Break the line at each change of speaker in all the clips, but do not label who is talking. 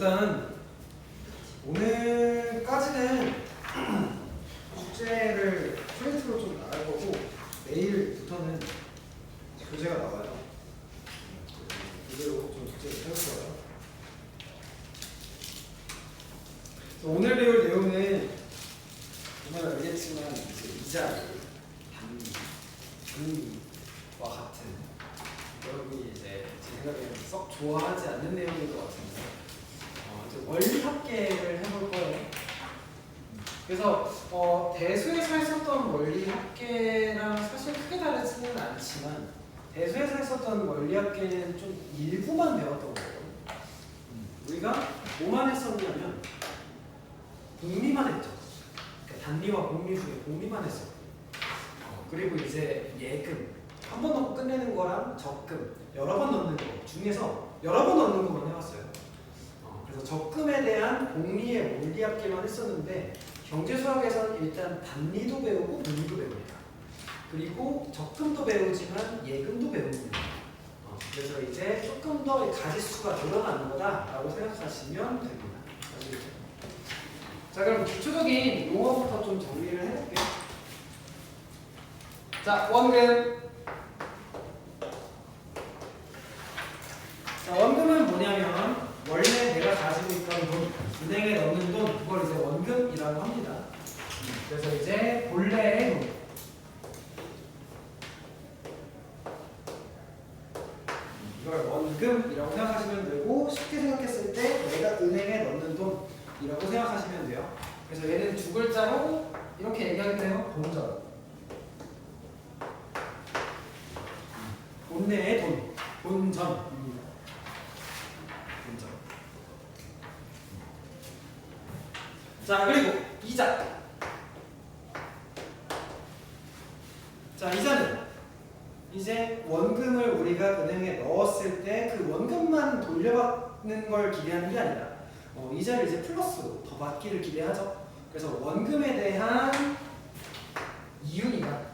일단 오늘까지는 숙제를 프린트로 좀 나갈 거고 내일부터는 교재가 나와요. 그대로 좀 숙제를 해볼 거예요. 오늘 배울 내용은 정말 알겠지만 이제 이자, 단위, 금리와 같은 여러분이 이제 제 생각에는 썩 좋아하지 않는 내용인 것 같은데 이제 원리합계를 해볼 거예요. 그래서 대수에서 했었던 원리합계랑 사실 크게 다르지는 않지만 대수에서 했었던 원리합계는 좀 일부만 배웠던 거예요. 우리가 뭐만 했었냐면 공리만 했죠. 그러니까 단리와 공리 중에 공리만 했었고 그리고 이제 예금 한 번 넣고 끝내는 거랑 적금 여러 번 넣는 거 중에서 여러 번 넣는 것만 해왔어요. 그래서 적금에 대한 공리의 원리합계만 했었는데 경제수학에서는 일단 단리도 배우고 공리도 배웁니다. 그리고 적금도 배우지만 예금도 배웁니다. 그래서 이제 조금 더 가지수가 늘어나는 거다라고 생각하시면 됩니다. 아시겠죠? 자, 그럼 기초적인 용어부터 좀 정리를 해볼게요. 자, 원금. 자, 원금은 뭐냐면 원래 내가 가지고 있던 돈, 은행에 넣는 돈, 그걸 이제 원금이라고 합니다. 그래서 이제 본래의 돈. 이걸 원금이라고 생각하시면 되고 쉽게 생각했을 때 내가 은행에 넣는 돈이라고 생각하시면 돼요. 그래서 얘는 두 글자로 이렇게 얘기하게 돼요. 본전. 본래의 돈. 본전. 자, 그리고 이자. 자, 이자는 이제 원금을 우리가 은행에 넣었을 때 그 원금만 돌려받는 걸 기대하는 게 아니라 이자를 이제 플러스로 더 받기를 기대하죠. 그래서 원금에 대한 이윤이다.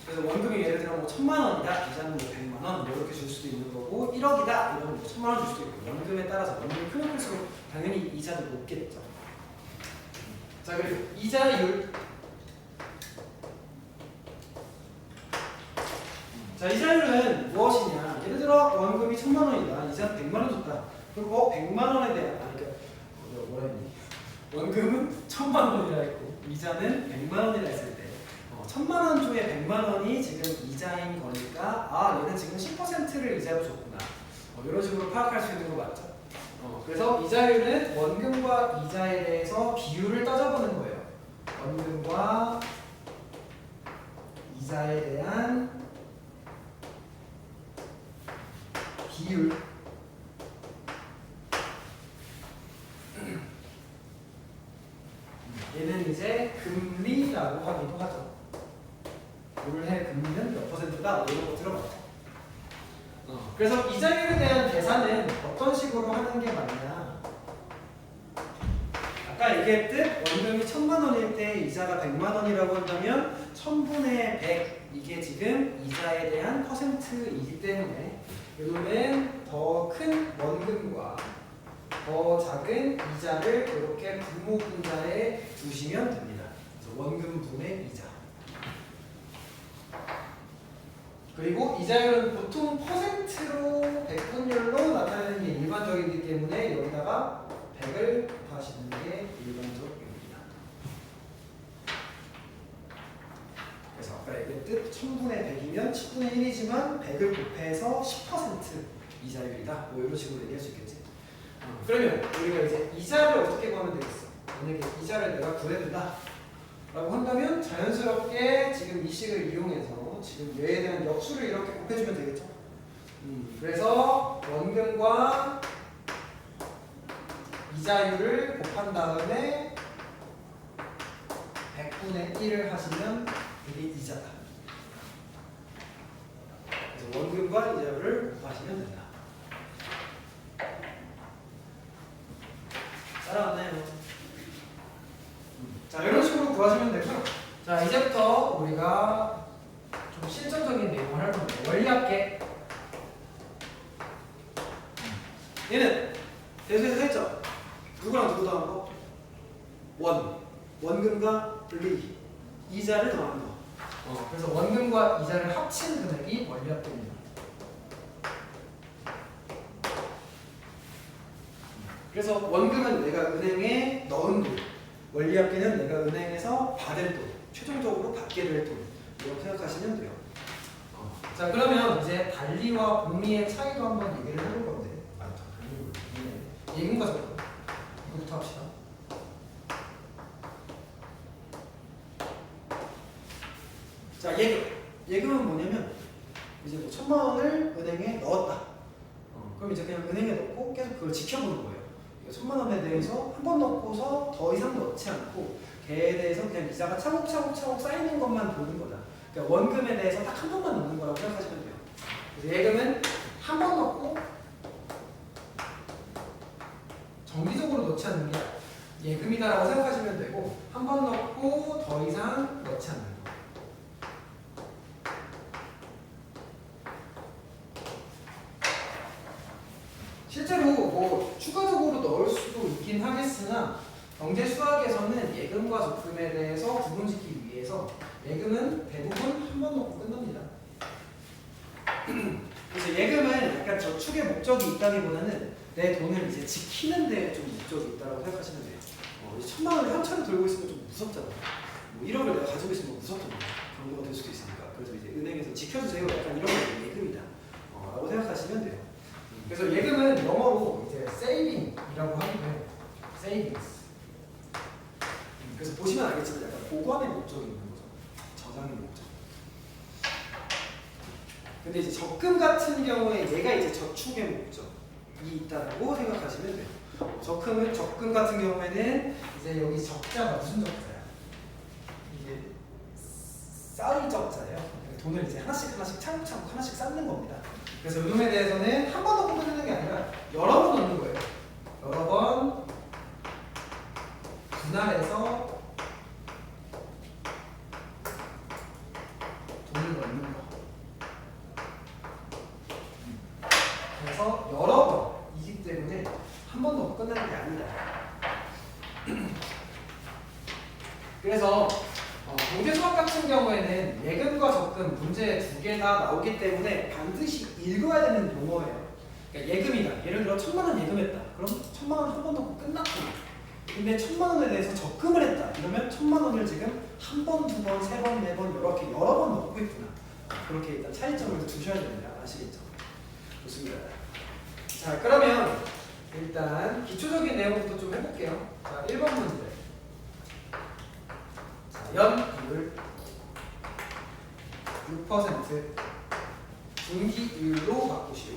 그래서 원금이 예를 들어 뭐 1,000만 원이다, 이자는 뭐 100만 원 이렇게 줄 수도 있는 거고 1억이다 이러면 뭐 1,000만 원 줄 수도 있고 원금에 따라서 원금이 크면 클수록 당연히 이자도 높겠죠. 자, 그리고 이자율. 자, 이자율은 무엇이냐? 예를 들어 원금이 1,000만 원이다, 이자는 100만 원 줬다. 그리고 100만 원에 대한 뭐라 했니? 원금은 1,000만 원이라 했고 이자는 100만 원이라 했을 때 1,000만 원 중에 100만 원이 지금 이자인 거니까 얘는 지금 10%를 이자로 줬구나. 이런 식으로 파악할 수 있는 거 맞죠? 그래서 이자율은 원금과 이자에 대해서 비율을 따져보는 거예요. 원금과 이자에 대한 비율. 얘는 이제 금리라고 하기도 하죠. 올해 금리는 몇 %다? 이런 거 들어봤죠. 그래서 이자율에 대한 계산은 어떤 식으로 하는 게 맞냐? 아까 얘기했듯 원금이 1,000만 원일 때 이자가 100만 원이라고 한다면 1000분의 100 이게 지금 이자에 대한 퍼센트이기 때문에 이거는 더 큰 원금과 더 작은 이자를 이렇게 분모 분자에 두시면 됩니다. 그래서 원금분의 이자. 그리고 이자율은 보통 퍼센트로 백분율로 나타내는 게 일반적이기 때문에 여기다가 100을 곱하시는 게 일반적입니다. 그래서 아까 얘기했듯 1000분의 100이면 10분의 1이지만 100을 곱해서 10% 이자율이다. 뭐 이런 식으로 얘기할 수 있겠지. 그러면 우리가 이제 이자를 어떻게 구하면 되겠어? 만약에 이자를 내가 구해준다 라고 한다면 자연스럽게 지금 이 식을 이용해서 지금 얘에 대한 역수를 이렇게 곱해주면 되겠죠. 그래서 원금과 이자율을 곱한 다음에 100분의 1을 하시면 이게 이자다. 그래서 원금과 이자율을 곱하시면 된다. 따라왔나요? 자, 이런 식으로 구하시면 되고요. 자, 이제부터 우리가
추가적인 내용을 할 건데 원리합계
얘는 대수에서 했죠. 누구랑 누구 더한 거? 원금과 리 이자를 더하는 거.
그래서 원금과 이자를 합친 금액이 원리합계입니다.
그래서 원금은 내가 은행에 넣은 돈, 원리합계는 내가 은행에서 받을 돈, 최종적으로 받게 될 돈. 이렇게 생각하시면 돼요.
자 그러면 이제 달리와 복리의 차이도 한번 얘기를 해볼 건데 예금과 적금 이거부터 합시다.
자, 예금은 뭐냐면 이제 뭐 1,000만 원을 은행에 넣었다. 그럼 이제 그냥 은행에 넣고 계속 그걸 지켜보는 거예요. 1,000만 원에 대해서 한 번 넣고서 더 이상 넣지 않고 걔에 대해서 그냥 이자가 차곡차곡 쌓이는 것만 보는 거다. 그러니까 원금에 대해서 딱 한 번만 넣는 거라고 생각하시면 돼요. 그래서 예금은 한 번 넣고 정기적으로 넣지 않는 게 예금이다라고 생각하시면 되고 한 번 넣고 더 이상 넣지 않는 거. 실제로 뭐 추가적으로 넣을 수도 있긴 하겠으나 경제 수학에서는 예금과 적금에 대해서 구분짓기 위해서 예금은 대부분 한 번 넣고 끝납니다. 그래서 예금은 약간 저축의 목적이 있다기보다는 내 돈을 이제 지키는 데 좀 목적이 있다고 생각하시면 돼요. 1,000만 원을 현찰을 들고 있으면 좀 무섭잖아. 뭐 1억을 내가 가지고 있으면 무섭잖아. 그런 거가 될 수도 있으니까. 그래서 이제 은행에서 지켜주세요. 약간 이런 게 예금이다. 라고 생각하시면 돼요.
그래서 예금은 영어로 이제 saving이라고 하기도 해요. savings.
그래서 보시면 알겠지만 약간 보관의 목적이 있는 거죠. 저장의 목적. 근데 이제 적금 같은 경우에 얘가 이제 저축의 목적이 있다고 생각하시면 돼요. 적금 같은 경우에는
이제 여기 적자가 무슨 적자야?
이게 쌓을 적자예요. 돈을 이제 하나씩 차곡차곡 하나씩 쌓는 겁니다.
그래서 요금에 대해서는 한 번 넣고 끝내는 게 아니라 여러 번 넣는 거예요. 여러 번 분할해서 돈을 넣는 거. 그래서 여러 번이기 때문에
한 번 넣고 끝나는 게 아니다.
그래서 경제 수학 같은 경우에는 예금과 적금 문제 두 개 다 나오기 때문에
반드시 읽어야 되는 용어예요. 그러니까 예금이다. 예를 들어 1,000만 원 예금했다. 그럼 1,000만 원 한 번 넣고 끝났구나. 근데 1,000만 원에 대해서 적금을 했다. 이러면 1,000만 원을 지금 한 번, 두 번, 세 번, 네 번 이렇게 여러 번 넣고 있구나. 그렇게 일단 차이점을 두셔야 됩니다. 아시겠죠? 좋습니다.
자 그러면 일단 기초적인 내용부터 좀 해볼게요. 자 1번 문제. 자, 연이율 6% 분기율로 바꾸시오.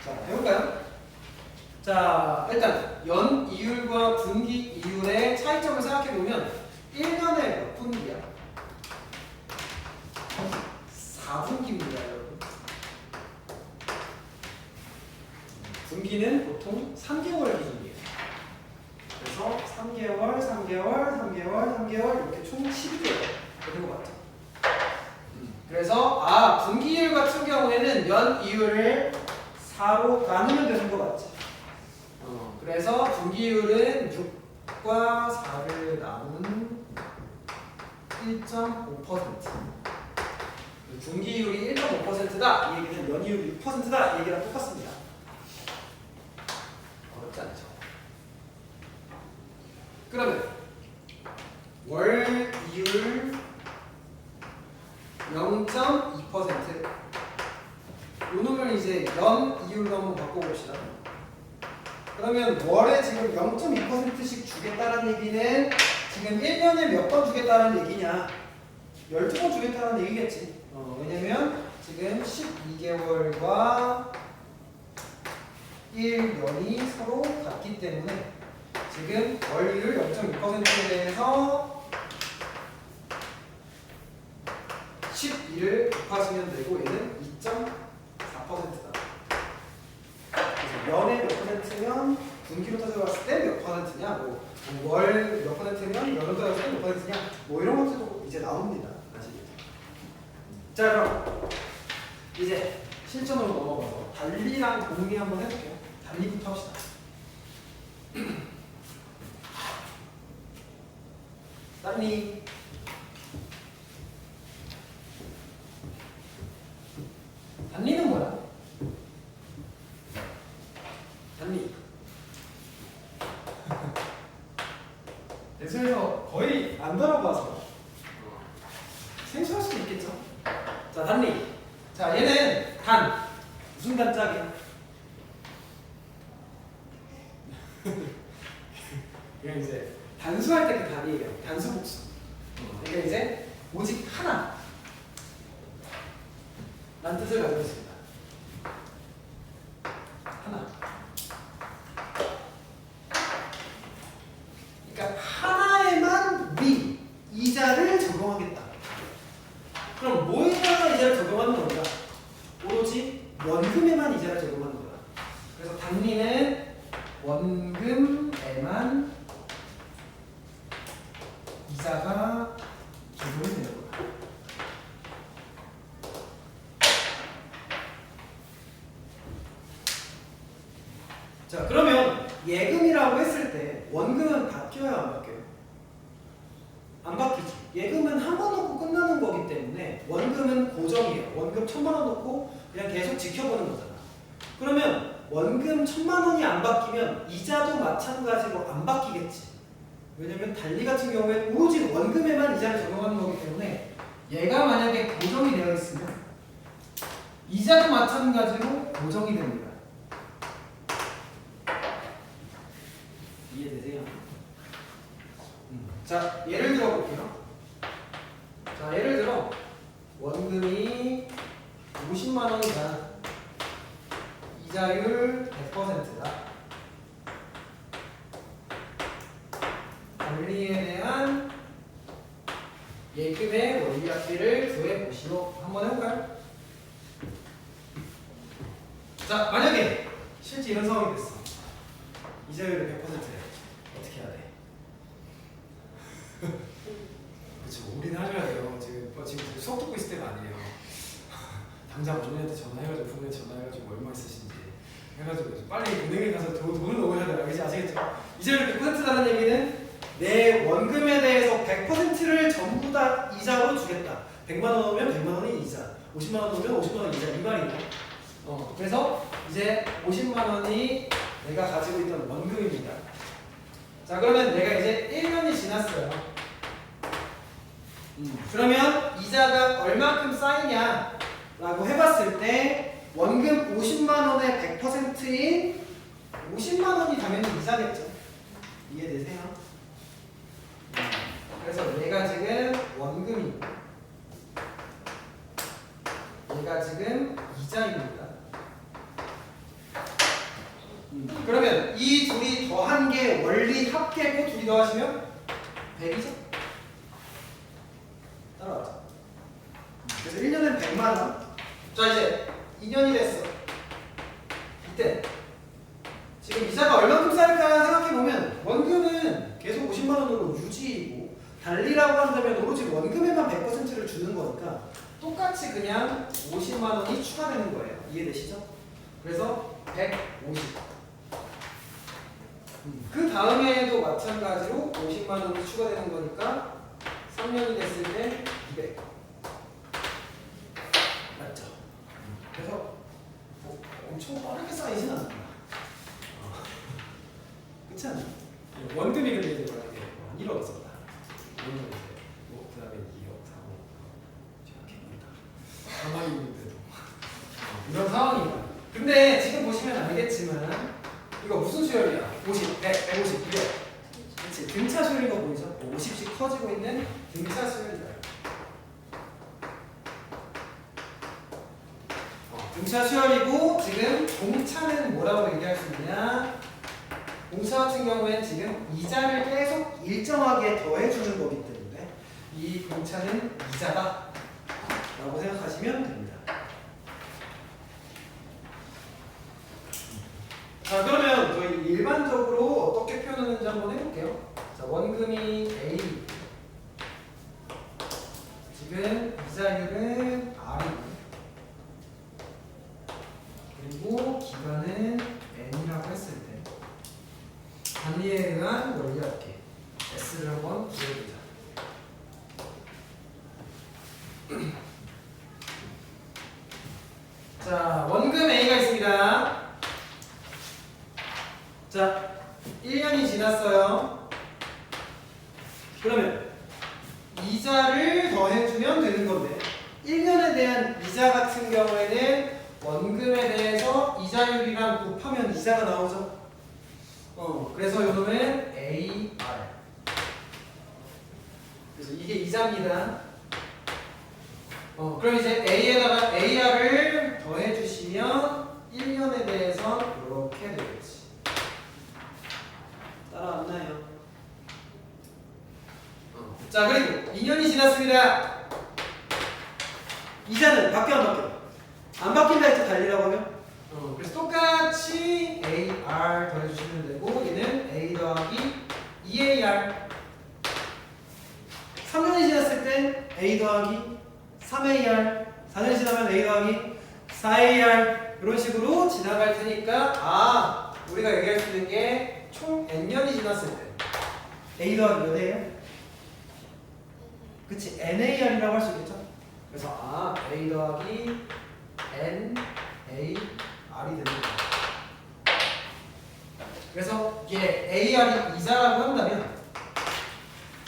자 해볼까요? 자 일단 연이율과 분기이율의 차이점을 생각해보면 1년에 몇 분기야? 4분기입니다 여러분.
분기는 보통 3개월 기준이에요. 그래서 3개월 이렇게 총 12개월 되는 거 맞죠?
그래서 분기율 같은 경우에는 연이율을
4로 나누면 되는 거 맞지?
그래서 분기율은 6과 4를 나눈 1.5%. 분기율이 1.5%다.
이 얘기는 연이율이 6%다. 이 얘기랑 똑같습니다.
어렵지 않죠. 그러면 월이율 0.2%. 요 놈을 이제 연이율로 한번 바꿔봅시다. 그러면 월에 지금 0.2%씩 주겠다는 얘기는 지금 1년에 몇 번 주겠다는 얘기냐?
12번 주겠다는 얘기겠지.
왜냐면 지금 12개월과 1년이 서로 같기 때문에 지금 월이율 0.2%에 대해서 12를 곱하시면 되고 얘는 2.4%다.
그래서 연의 몇 %면 분기로 따져봤을 때 몇 퍼센트냐, 뭐 월 몇 퍼센트면 연으로 따졌을 때 몇 퍼센트냐, 뭐 이런 것들도 이제 나옵니다. 사실. 자 그럼 이제 실전으로 넘어가서 달리랑 공리 한번 해볼게요. 달리부터 합시다. 달리. 달리는 뭐야? 달리. 대수에서 거의 안 들어봐서 생소할 수도 있겠죠. 자, 단리. 자, 얘는 단. 무슨 단짝이야? 그냥 이제 단수할 때 그 단이에요. 단수복수. 그러니까 이제 오직 하나. 란 뜻을 가지고 있습니다. 하나. 그러니까 하나에만 우리 이자를 적용하겠다. 그럼 뭐에다가 이자를 적용하는 건가? 오로지 원금에만 이자를 적용하는 거다. 그래서 단리는 원금에만 이자가 적용이 되는 거다. 자, 그러면 예금이라고 했을 때 원금은 바뀌어요, 안 바뀌어요? 안 바뀌지. 예금은 한 번 넣고 끝나는 거기 때문에 원금은 고정이에요. 원금 1,000만 원 넣고 그냥 계속 지켜보는 거잖아. 그러면 원금 1,000만 원이 안 바뀌면 이자도 마찬가지로 안 바뀌겠지. 왜냐면 달리 같은 경우에는 오로지 원금에만 이자를 적용하는 거기 때문에 얘가 만약에 고정이 되어 있으면 이자도 마찬가지로 고정이 됩니다. 이해되세요? 자, 예를 들어 볼게요. 자, 예를 들어 원금이 50만 원이다. 이자율 100%다. 달리에 대한 예금의 원리학비를 구해 보시오. 한번 해볼까요? 자, 만약에 실제 이런 상황이 됐어. 이자율이 100%래. 어떻게 해야 돼? 그렇죠. 올인하셔야 돼요. 지금 수업 듣고 있을 때가 아니에요. 당장 부모님한테 전화해가지고 부모님한테 전화해가지고 얼마 있으신지 해가지고 빨리 은행에 가서 돈을 넣어야 돼요. 알겠지? 아시겠죠? 이자율 100%라는 얘기는 내 원금에 대해서 100%를 전부 다 이자로 주겠다. 100만 원 넣으면 100만 원이 이자, 50만 원 넣으면 50만 원 이자, 이 말이에요. 그래서 이제 50만 원이 내가 가지고 있던 원금입니다. 자, 그러면 내가 이제 1년이 지났어요. 그러면 이자가 얼마큼 쌓이냐 라고 해봤을 때 원금 50만 원의 100%인 50만 원이 당연히 이자겠죠. 이해되세요? 그래서 얘가 지금 원금이고 얘가 지금 이자입니다. 그러면 이 둘이 더한 게 원리 합계고 둘이 더하시면 100이죠? 따라왔죠? 그래서 1년은 100만 원. 자, 이제 2년이 됐어. 이때 지금 이자가 얼마큼 쌓일까 생각해보면 원금은 계속 50만 원으로 유지이고 달리라고 한다면 오로지 원금에만 100%를 주는 거니까 똑같이 그냥 50만 원이 추가되는 거예요. 이해되시죠? 그래서 150. 그 다음에도 마찬가지로 50만 원이 추가되는 거니까 3년이 됐을 때 200. 맞죠? 그래서 뭐 엄청 빠르게 쌓이진 않는다. 그렇지 않아요? 원금이 근데 이제 만약에 1억 있었다. 그러면 이제 뭐 그다음에 2억, 3억 이렇게 있다. 가만히 있는데도 이런 상황이다. 근데 지금 보시면 알겠지만 이거 무슨 수열이야? 50, 100, 150, 200. 그렇지. 등차 수열인 거 보이죠? 50씩 커지고 있는 등차 수열이다. 등차 수열이고 지금 공차는 뭐라고 얘기할 수 있냐? 공차 같은 경우에는 지금 이자를 계속 일정하게 더해주는 거기 때문에 이 공차는 이자다 라고 생각하시면 됩니다. 자, 그러면 저희
일반적으로 어떻게 표현하는지 한번 해볼게요. 자, 원금이 A. 지금 이자율은 R이고, 그리고 기간은 N이라고 했을 때 단위에 의한 원리합계 S를 한번 구해보자. 자, 원금 A가 있습니다. 자, 1년이 지났어요. 그러면 이자를 더해주면 되는 건데 1년에 대한 이자 같은 경우에는 원금에 대해서 이자율이랑 곱하면 이자가 나오죠. 그래서 요놈은 AR. 그래서 이게 이자입니다. 그럼 이제 A에다가 AR을 더해주시면 1년에 대해서 이렇게 되겠지. 따라왔나요? 자, 그리고 2년이 지났습니다. 이자는 바뀌어 안 바뀌어? 안 바뀐다 해서 달리라고 하면? 그래서 똑같이 AR 더해주시면 되고 얘는 A 더하기 2AR. 3년이 지났을 땐 A 더하기 3AR. 4년이 지나면 A 더하기 4AR. 이런 식으로 지나갈 테니까 우리가 얘기할 수 있는 게 총 N년이 지났을 때 A 더하기 몇 A예요? 그치, NAR이라고 할 수 있겠죠? 그래서 A 더하기 NAR이 되는 거예요. 그래서 이게 AR이 이자라고 한다면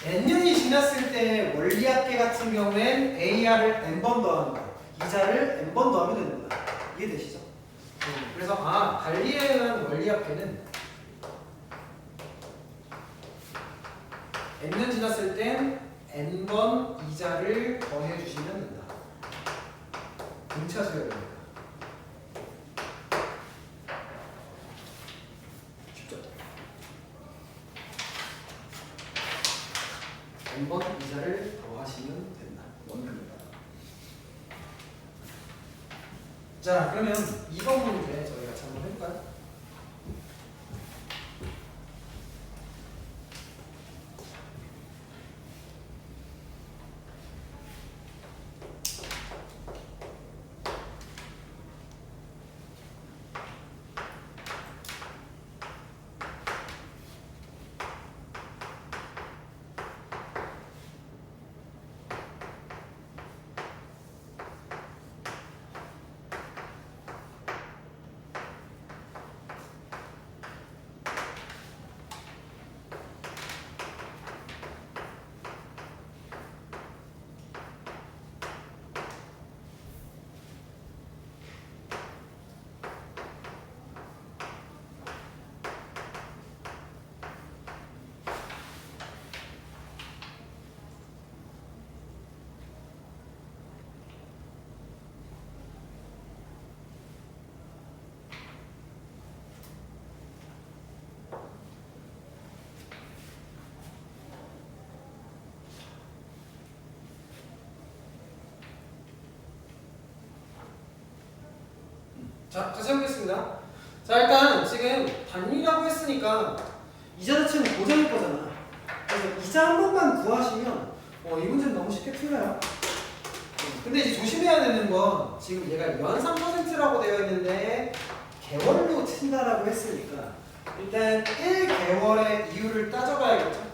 N년이 지났을 때 원리합계 같은 경우엔 AR을 N번 더하는 거예요. 이자를 N번 더하면 되는 거예요. 이해되시죠? 그래서 달리에 의한 원리합계는 N년 지났을 땐 N번 이자를 더해주시면 된다. 등차수열입니다 쉽죠? N번 이자를 더하시면 된다. 원금이다. 자, 그러면 이번 문제 저희 같이 한번 해볼까요? 자, 다시 해보겠습니다. 자, 일단 지금 단위라고 했으니까 이자 자체는 고정일 거잖아. 그래서 이자 한 번만 구하시면 이 문제는 너무 쉽게 풀려요. 근데 이제 조심해야 되는 건 지금 얘가 연 3%라고 되어 있는데 개월로 친다라고 했으니까 일단 1개월의 이유를 따져봐야겠죠.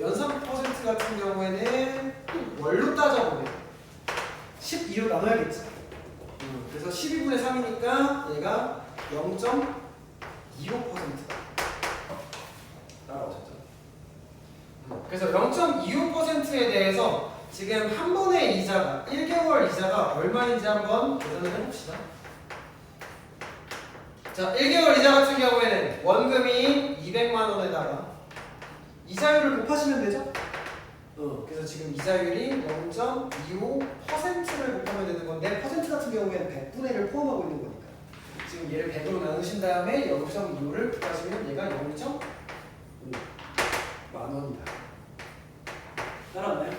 연 3% 같은 경우에는 월로 따져보면 12로 나눠야겠지. 그래서 12분의 3이니까 얘가 0.25% 따라오셨죠. 그래서 0.25%에 대해서 지금 한 번의 이자가 1개월 이자가 얼마인지 한번 계산을 해봅시다. 자, 1개월 이자 같은 경우에는 원금이 200만 원에다가 이자율을 곱하시면 되죠? 그래서 지금 이자율이 0.25%를 곱하면 되는 건데 퍼센트 같은 경우에는 100분의 1을 포함하고 있는 거니까 지금 얘를 100으로 나누신 다음에 0.25를 곱하시면 얘가 0.5만 원이다. 따라왔나요?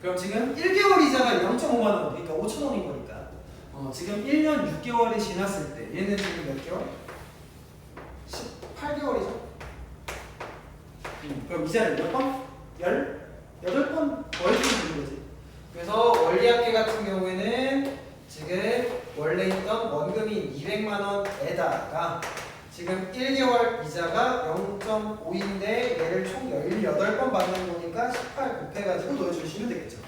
그럼 지금 1개월 이자가 0.5만 원, 그러니까 5천 원인 거니까 지금 1년 6개월이 지났을 때 얘는 지금 몇 개월? 그럼 이자를 몇 번? 18번 더해주면 되는 거지. 그래서 원리합계 같은 경우에는 지금 원래 있던 원금이 200만 원에다가 지금 1개월 이자가 0.5인데 얘를 총 18번 받는 거니까 18 곱해가지고 넣어주시면 되겠죠.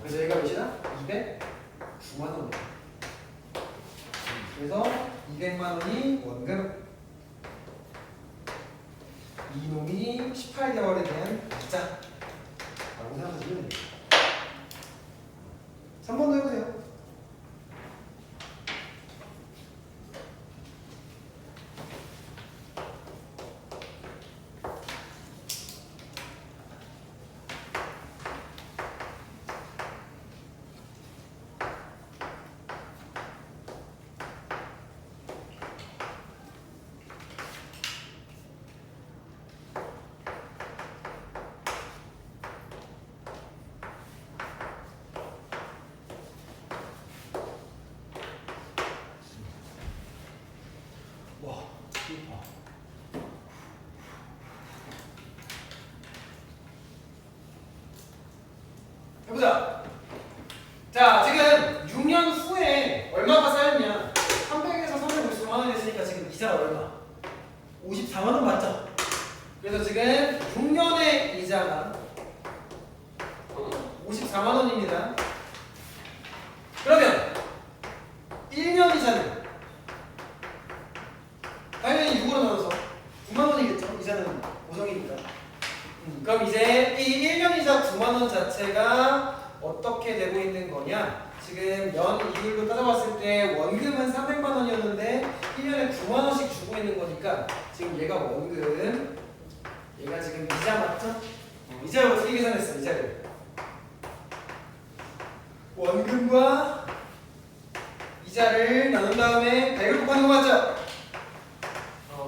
그래서 얘가 몇이다? 209만 원이다. 그래서 200만 원이 원금, 이놈이 18개월에 대한 이자라고 생각하시면 됩니다. 3번도 해보세요. 해보자. 자, 지금 6년 후에 얼마가 쌓였냐? 300에서 350만 원이 됐으니까 지금 이자가 얼마? 54만 원 맞죠? 그래서 지금 6년의 이자가 54만 원입니다. 그러면 1년 이자는 당연히 6으로 나눠서 9만 원이겠죠? 이자는 고정이니까. 그럼 이제 이 1년 이자 9만 원 자체가 어떻게 되고 있는 거냐? 지금 연 이율로 따져봤을 때 원금은 300만 원이었는데 1년에 9만 원씩 주고 있는 거니까 지금 얘가 원금, 얘가 지금 이자 맞죠? 이자를 어떻게 계산했어? 이자를 원금과 이자를 나눈 다음에 100을 곱하는 거 맞죠?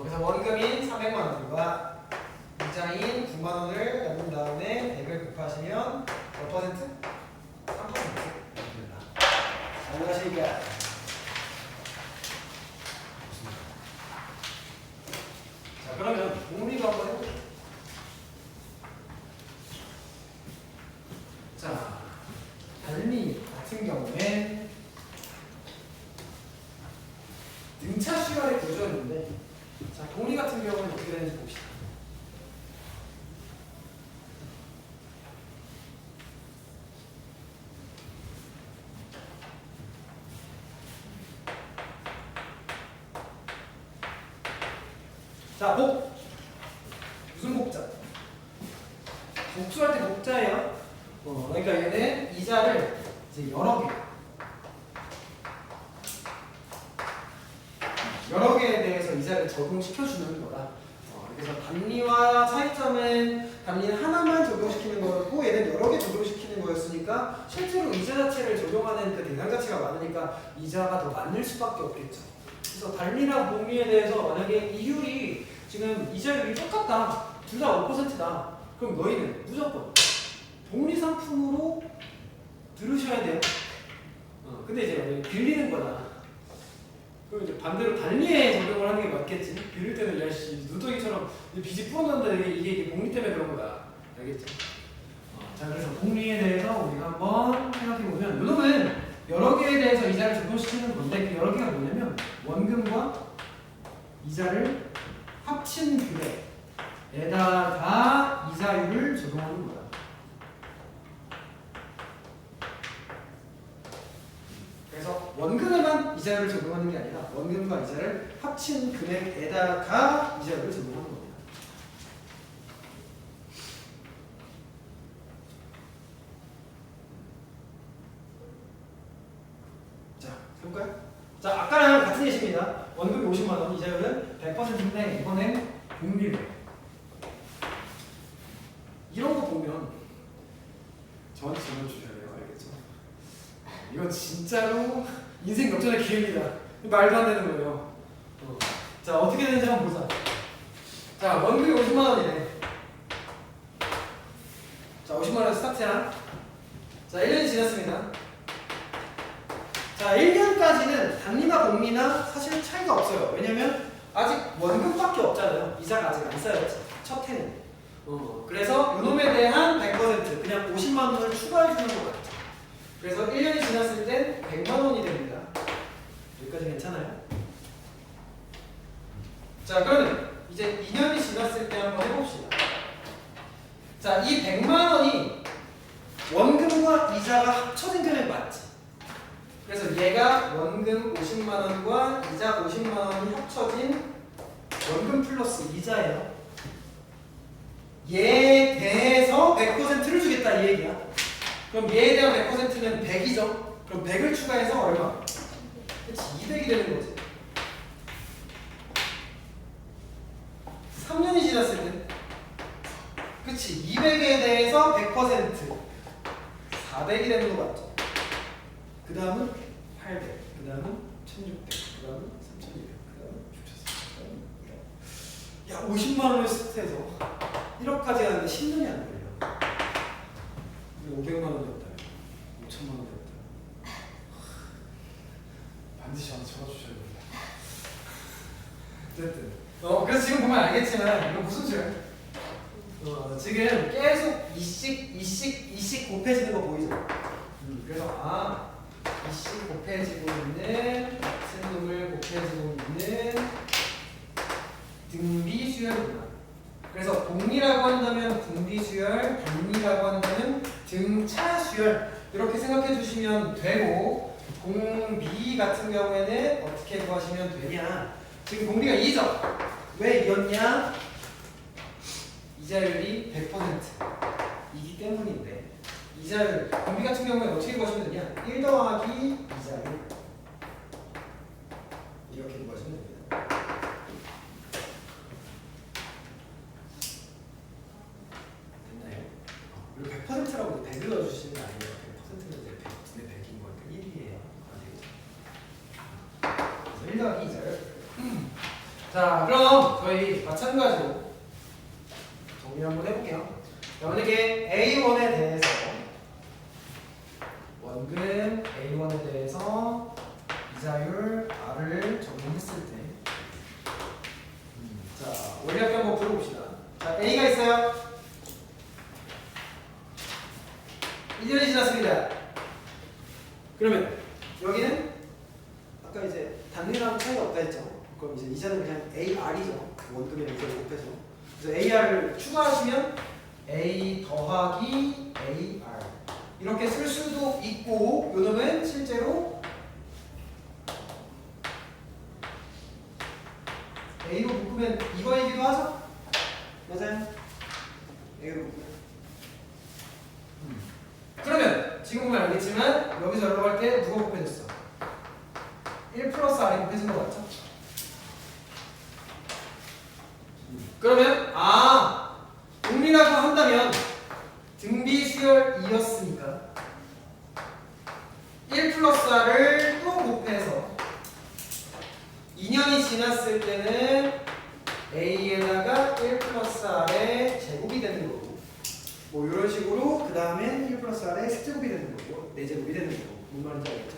그래서 원금인 300만 원과 이자인 9만 원을 나눈 다음에 100을 곱하시면 몇 퍼센트? 3%입니다. 가능하시니까. 자, 그러면 공리도 한번 해볼게요. 자, 달리 같은 경우에 등차 시간의 구조였는데, 자, 공리 같은 경우는 어떻게 되는지 봅시다. 자, 무슨 복자? 복수할 때 복자예요. 그러니까 얘는 이자를 이제 여러 개에 대해서 이자를 적용시켜주는 거다. 그래서 단리와 차이점은 단리는 하나만 적용시키는 거였고 얘는 여러 개 적용시키는 거였으니까 실제로 이자 자체를 적용하는 그 대상 자체가 많으니까 이자가 더 많을 수밖에 없겠죠. 그래서 단리나 공리에 대해서 만약에 이율이 지금 이자율이 똑같다, 둘 다 5%다, 그럼 너희는 무조건 복리 상품으로 들으셔야 돼요. 근데 이제 빌리는 거다. 그럼 이제 반대로 단리에 적용을 하는 게 맞겠지. 빌릴 때는 야씨 누더기처럼 빚이 부어난다, 이게 복리 때문에 그런 거다. 알겠죠? 자, 그래서 복리에 대해서 우리가 한번 생각해 보면 요놈은 여러 개에 대해서 이자를 적용시키는 건데 그 여러 개가 뭐냐면 원금과 이자를 합친 금액에다가 이자율을 적용하는 거야. 그래서 원금에만 이자율을 적용하는 게 아니라 원금과 이자를 합친 금액에다가 이자율을 적용하는 겁니다. 자, 해볼까요? 자, 아까랑 같은 예시입니다. 원금이 50만 원, 이자율은 100%인데 이번엔 복리를. 이런 거 보면 저한테 전화 주셔야 돼요. 알겠죠? 이건 진짜로 인생 역전의 기회입니다. 말도 안 되는 거예요. 자, 어떻게 되는지 한번 보자. 자, 원금이 50만 원이네. 자, 50만 원 스타트야. 자, 1년이 지났습니다. 자, 1년까지는 단리나 복리나 사실 차이가 없어요. 왜냐면 아직 원금밖에 없잖아요. 이자가 아직 안 쌓였지. 첫 해는. 그래서 요놈에 대한 100% 그냥 50만 원을 추가해 주는 것 같죠. 그래서 1년이 지났을 땐 100만 원이 됩니다. 여기까지 괜찮아요? 자, 그러면 이제 2년이 지났을 때 한번 해봅시다. 자, 이 100만 원이 원금과 이자가 합쳐진 금액 맞지? 그래서 얘가 원금 50만 원과 이자 50만 원이 합쳐진 원금 플러스 이자예요. 얘에 대해서 100%를 주겠다 이 얘기야. 그럼 얘에 대한 100%는 100이죠. 그럼 100을 추가해서 얼마? 그치, 200이 되는 거지. 3년이 지났을 때 그치, 200에 대해서 100% 400이 되는 거 맞죠? 그 다음은 800, 그 다음은 1600, 그 다음은 3200, 그 다음은 6400, 그 다음은 야, 50만 원을 해서 1억까지 하는데 10년이 안 걸려. 500만 원이었다면 5천만 원이었다면 반드시 하나 적어주셔야 됩니다. 어쨌든 그래서 지금 보면 알겠지만 이거 무슨 소리야? 지금 계속 이씩 곱해지는 거 보이죠? 그래서 이씩 곱해지고 있는 같은 놈을 곱해지고 있는 등비 수열이구나. 그래서 공리라고 한다면 등비 수열, 단리라고 한다면 등차 수열 이렇게 생각해 주시면 되고, 공비 같은 경우에는 어떻게 구하시면 되냐? 지금 공비가 2죠? 왜 2였냐? 이자율이 100%이기 때문인데, 이자율, 공비 같은 경우에는 어떻게 구하시면 되냐? 1 더하기 이자율 이렇게 구하시면 됩니다. 됐나요? 그리고 100%라고 100을 넣어주시는 게 아니에요. 100%는 이제 100분의 100인 거니까 1이에요. 그래서 1 더하기 이자율. 자, 그럼 저희 마찬가지로 정리 한번 해볼게요. 자, 만약에 A1에 대해서 원금 A1에 대해서 이자율 R을 적용했을 때, 자, 원리학교 한번 풀어봅시다. 자, A가 있어요. 1년이 지났습니다. 그러면 여기는 아까 이제 단위랑 차이가 없다 했죠. 그럼 이제 이자는 그냥 AR이죠. 원금에 이자를 곱해서. 그래서 AR을 추가하시면 A 더하기 AR 이렇게 쓸 수도 있고, 요놈은 실제로 A로 묶으면 이거이기도 하죠? 맞아요? A로 묶으면. 그러면 지금 보면 알겠지만 여기서 여러 할 때 누가 곱해졌어? 1 플러스 R이 곱해진 거 맞죠? 그러면 공리라고 한다면 등비 수열 2였으니까 1 플러스 R을 또 곱해서 2년이 지났을 때는 A에다가 1 플러스 R의 제곱이 되는 거고, 뭐 이런 식으로 그 다음엔 1 플러스 R의 세제곱이 되는 거고 4제곱이 되는 거고. 무슨 말인지 알겠죠?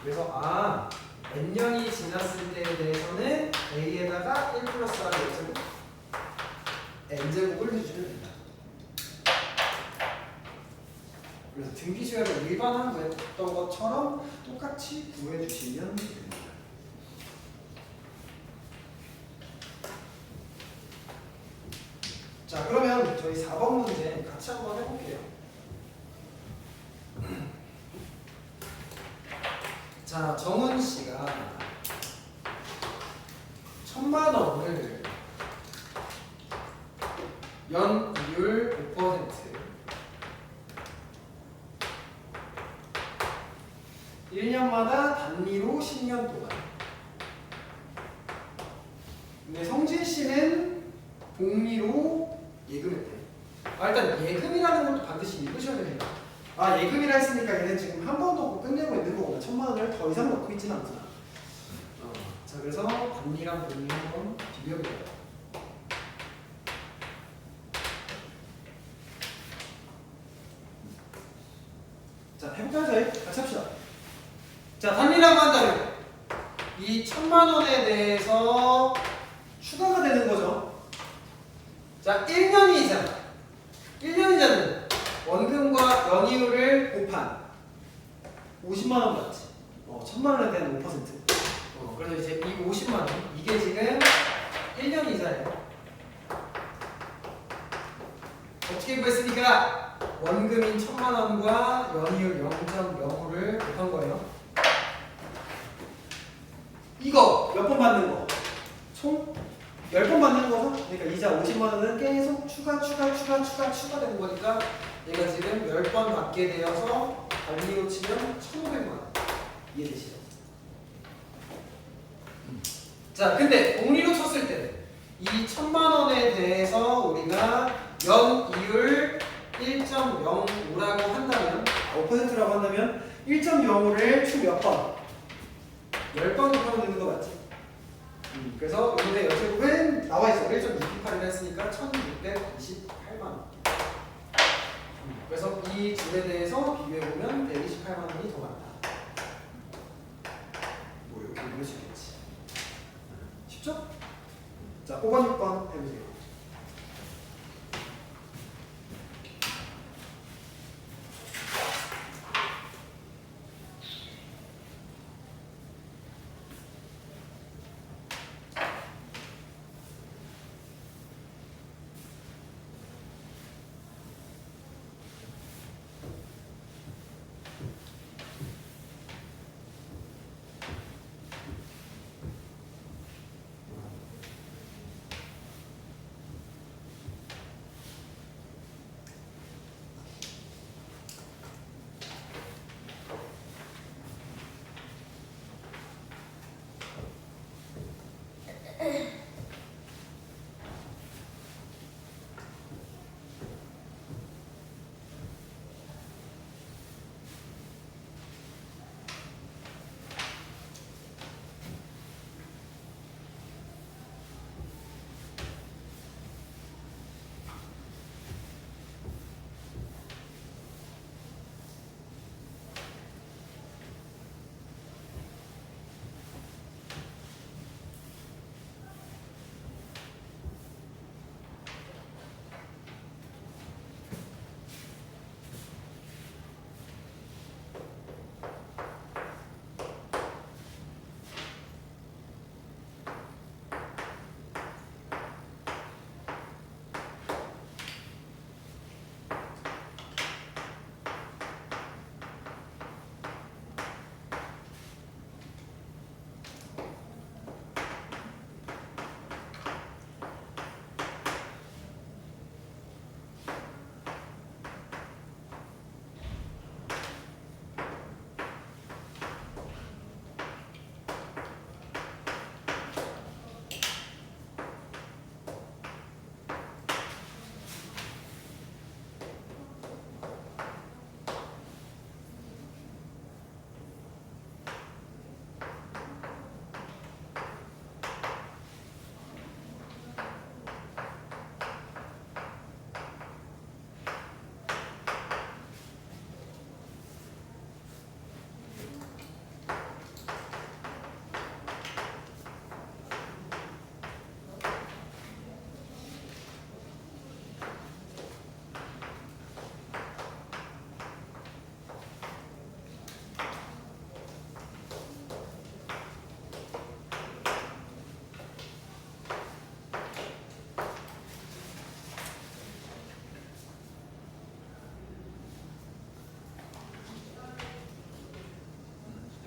그래서 n년이 지났을 때에 대해서는 A에다가 1 플러스 R의 제곱 n제곱을 해주시면 됩니다. 그래서 등비 수열을 일반한 구했던 것처럼 똑같이 구해주시면 됩니다. 자, 그러면 저희 4번 문제 같이 한번 해볼게요. 자, 정훈 씨가 1000만 원을 연이율 5% 1년마다 단리로 10년 동안. 근데 성진 씨는 복리로 예금했대. 일단 예금이라는 것도 반드시 읽으셔야 됩니다. 예금이라 했으니까 얘는 지금 한 번 더 끝내고 있는 거구나. 1000만 원을 더 이상 넣고 있지는 않구나. 자, 그래서 단리랑 복리 한번 비교해볼게요. 자, 해볼까요? 저희 같이 합시다. 자, 단리라고 한다면 이 1000만 원에 대해서 추가가 되는 거죠. 자, 자, 1년 이자. 1년 이자는 원금과 연이율을 곱한 50만 원 맞지? 1000만 원에 대한 5%. 그래서 이제 이 50만 원 이게 지금 1년 이자예요. 어떻게 구했으니까 원금인 1000만 원과 연이율 0.05를 곱한 거예요. 이거 몇 번 받는 거? 총 10번 받는 거죠? 그러니까 이자 50만 원은 계속 추가되는 거니까 얘가 지금 10번 받게 되어서 단위로 치면 1,500만 원. 이해되시죠? 자, 근데 복리로 쳤을 때 이 1,000만 원에 대해서 우리가 연이율 1.05라고 한다면 5%라고 한다면 1.05를 총 몇 번? 10번 곱하면 되는 거 맞지? 그래서 여기에 여제곱은 나와있어. 1.628이라 했으니까 1,628만 원. 그래서 이 둘에 대해서 비교해보면 128만 원이 더 많다. 뭐 이렇게 이럴 수 있겠지. 쉽죠? 자, 5번, 6번 해보세요.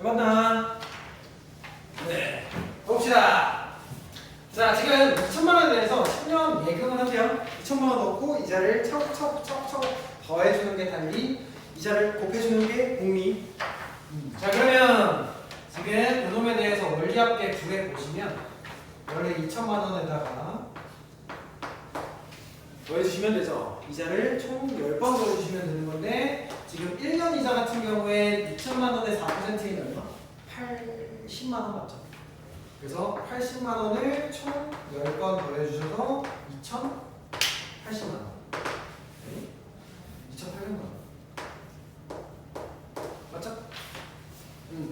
해봤나? 네. 봅시다. 자, 지금 2천만 원에 대해서 10년 예금을 한대요. 2천만 원 넣고 이자를 차곡차곡 더해주는 게 단리, 이자를 곱해주는 게 복리. 자, 그러면 지금 그놈에 대해서 원리합계 9에 보시면 원래 2천만 원에다가 더해주시면 되죠. 이자를 총 10번 더해주시면 되는 건데 지금 1년 이자 같은 경우에 2천만 원에 4%인 얼마? 80만 원 맞죠? 그래서 80만 원을 총 10번 더해주셔서 2,080만 원. 네? 2,800만 원. 맞죠?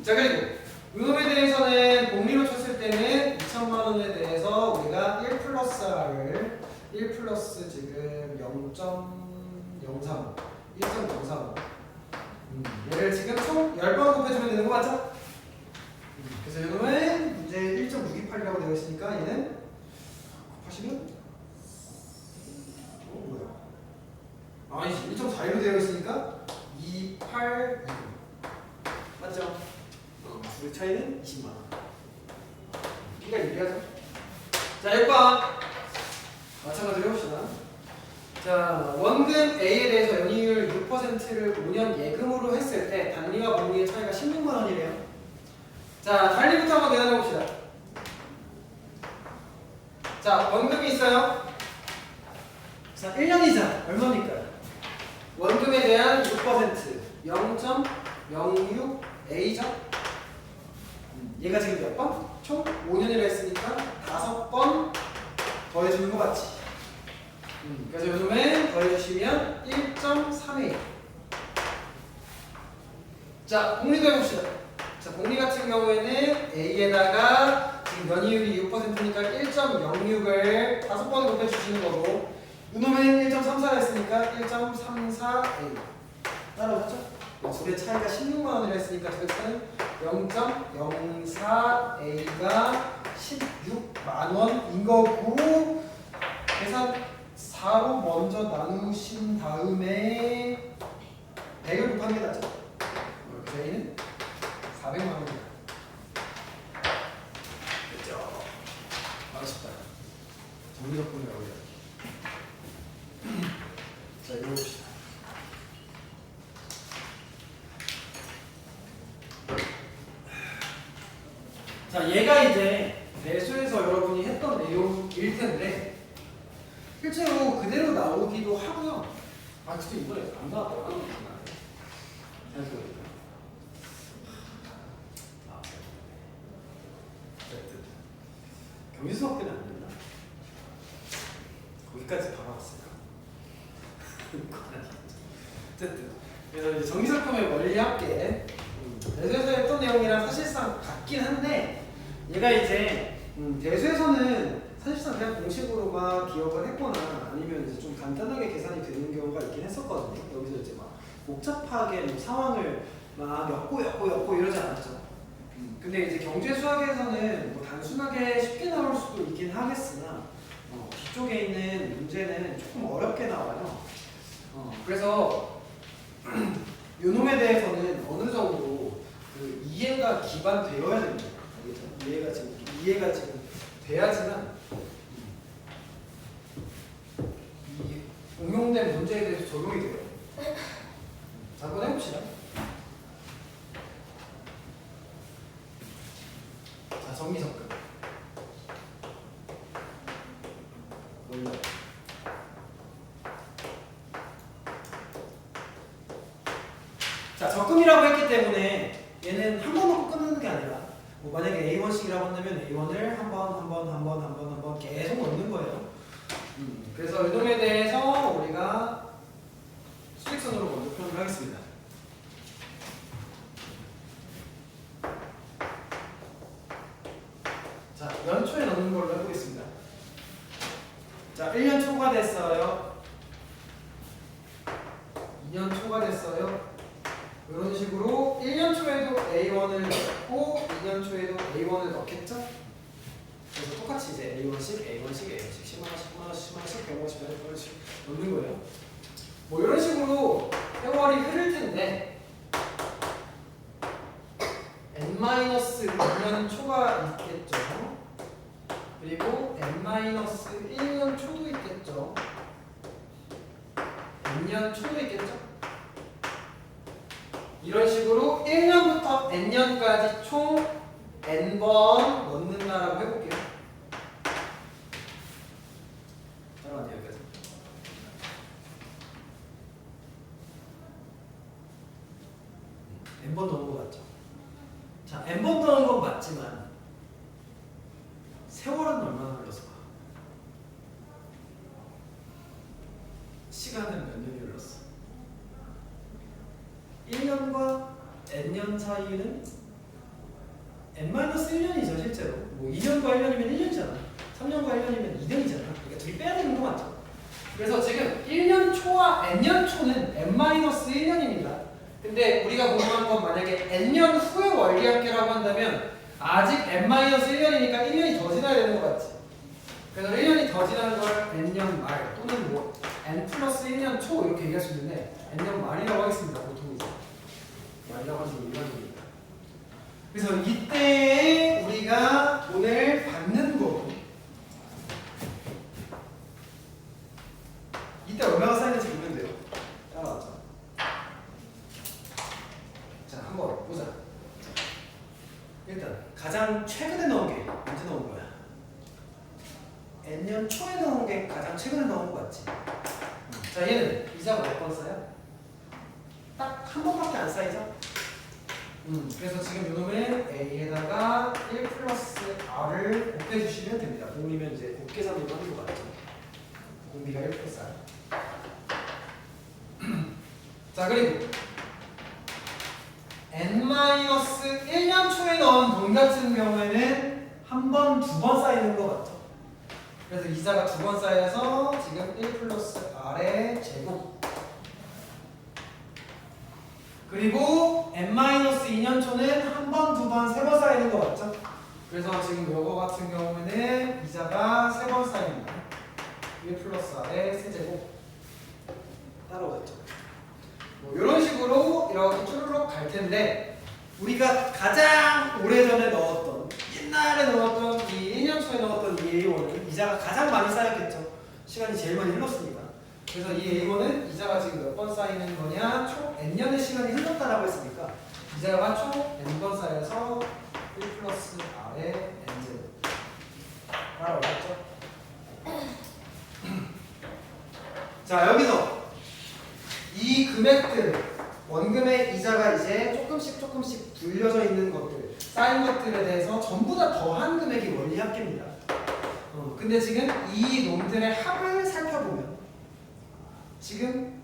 자, 그리고 요놈에 대해서는 복리로 쳤을 때는 2천만 원에 대해서 우리가 1 플러스 R을 1 플러스 지금 0.035 1.035 얘를 지금 총 10번 곱해주면 되는 거 맞죠? 그래서 이놈은 문제 1.628이라고 되어 있으니까 얘는 곱하시면 뭐야? 아니지 1.41로 되어 있으니까 282 맞죠? 둘의 차이는 20만원. B가 유리하죠? 자 1번 마찬가지로 해봅시다. 자 원금 A에 대해서 연이율 6%를 5년 예금으로 했을 때 단리와 복리의 차이가 16만원이래요. 자 단리부터 한번 계산해봅시다. 자 원금이 있어요. 자 1년이자 얼마입니까? 원금에 대한 6% 0.06A죠? 얘가 지금 몇 번? 총 5년이라 했으니까 5번 더해주는 거 맞지? 그래서 요즘에 더해주시면 1.3A. 자 복리도 해봅시다. 자 복리 같은 경우에는 A에다가 지금 연이율이 6%니까 1.06을 5번 곱해주시는 거고 요놈은 1.34라 했으니까 1.34A 따라오셨죠? 둘의 차이가 16만원이라 했으니까 둘의 차이는 0.04A가 16만원인 거고 계산 4로 먼저 나누신 다음에 100을 곱하는 게 낫죠? 그래서 A는 400만원입니다. 됐죠? 아쉽다. 정리적분이 어려워. 자, 이거 봅시다. 자, 얘가 이제 배수에서 여러분이 했던 내용일 텐데 실제로 그대로 나오기도 하고요. 아, 진짜 이번에 안 나왔더라고요. 잘 보니까. 경기 수업 때는 안 됐나? 거기까지 봐봤어요. 어쨌든 그래서 이제 정기작품의 원리합계 대수에서 했던 내용이랑 사실상 같긴 한데 얘가 이제 대수에서는 사실상 그냥 공식으로만 기억을 했거나 아니면 이제 좀 간단하게 계산이 되는 경우가 있긴 했었거든요. 여기서 이제 막 복잡하게 뭐 상황을 막 엮고 이러지 않았죠. 근데 이제 경제 수학에서는 뭐 단순하게 쉽게 나올 수도 있긴 하겠으나 뒤쪽에 있는 문제는 조금 어렵게 나와요. 그래서 요놈에 대해서는 어느 정도 그 이해가 기반되어야 됩니다. 알겠죠? 이해가 지금 돼야지만 이 응용된 문제에 대해서 적용이 돼요. 자, 한번 해봅시다. 자, 정리접근. 원래. 자, 적금이라고 했기 때문에 얘는 한 번 먹고 끝나는 게 아니라 뭐 만약에 A1씩이라고 한다면 A1을 한 번 계속 넣는 거예요. 그래서 이놈에 대해서 우리가 수직선으로 먼저 표현을 하겠습니다. 자, 연초에 넣는 걸로 해보겠습니다. 자, 1년 초가 됐어요. 2년 초가 됐어요. 이런 식으로 1년 초에도 A1을 넣고 2년 초에도 A1을 넣겠죠? 그래서 똑같이 이제 A1씩 10만원씩 150만원씩 넣는 거예요. 뭐 이런 식으로 세월이 흐를 텐데 N-2년 초가 있겠죠. 그리고 N-1년 초도 있겠죠. N년 초도 있겠죠. 이런 식으로 1년부터 N년까지 총 N번 넣는다라고 해볼게요. 따라가네요, 여기까지. N번 넣는 거 맞죠? 자, N번 넣는 건 맞지만 세월은 얼마나 흘렀을까? 시간은 몇 년이 흘렀어? 1년과 N년 사이는 N-1년이죠 실제로. 뭐 2년과 1년이면 1년이잖아. 3년과 1년이면 2년이잖아. 그러니까 둘이 빼야 되는 거 맞죠? 궁금한 건 만약에 n년 후의 원리합계라고 한다면 아직 n-1년이니까 1년이 더 지나야 되는 거 맞지? 그래서 1년이 더 지난 걸 n년 말 또는 뭐 n 플러스 1년 초 이렇게 얘기할 수 있는데 n년 말이라고 하겠습니다. 보통 이제 말이라고 하시면 일반적입니다. 그래서 이때 우리가 돈을 받는 거 이때 얼마가 쌓이는지 보면 돼요. 따라왔죠. 자, 한번 보자. 일단 가장 최근에 넣은 게 언제 넣은 거야? N년 초에 넣은 게 가장 최근에 넣은 거 맞지? 자, 얘는 이자가 몇 번 쌓여? 딱 한 번밖에 안 쌓이죠? 그래서 지금 이놈은 A에다가 1 플러스 R을 곱해주시면 됩니다. 공이면 이제 곱계산으로 하는 거 맞죠? 공비가 1 플러스 R. 자, 그리고 n-1년 초에 넣은 돈 같은 경우에는 한 번, 두 번 쌓이는 거 같죠? 그래서 이자가 두 번 쌓여서 지금 1 플러스 R의 제곱. 그리고 n-2년 초는 한 번, 두 번, 세 번 쌓이는 거 맞죠? 그래서 지금 요거 같은 경우에는 이자가 세 번 쌓입니다. 1 플러스 R의 세제곱. 따라오겠죠? 뭐 이런 식으로 이렇게 쭈르륵 갈 텐데 우리가 가장 오래전에 넣었던 옛날에 넣었던 이 1년 초에 넣었던 이 A1은 이자가 가장 많이 쌓였겠죠. 시간이 제일 많이 흘렀으니까. 그래서 이 A1은 이자가 지금 몇 번 쌓이는 거냐? 총 n년의 시간이 흘렀다라고 했으니까 이자가 총 n번 쌓여서 1 플러스 R의 n제곱. 알아오셨죠? 자, 여기서 이 금액들, 원금의 이자가 이제 조금씩 불려져 있는 것들, 쌓인 것들에 대해서 전부 다 더한 금액이 원리합계입니다. 근데 지금 이 놈들의 합을 살펴보면 지금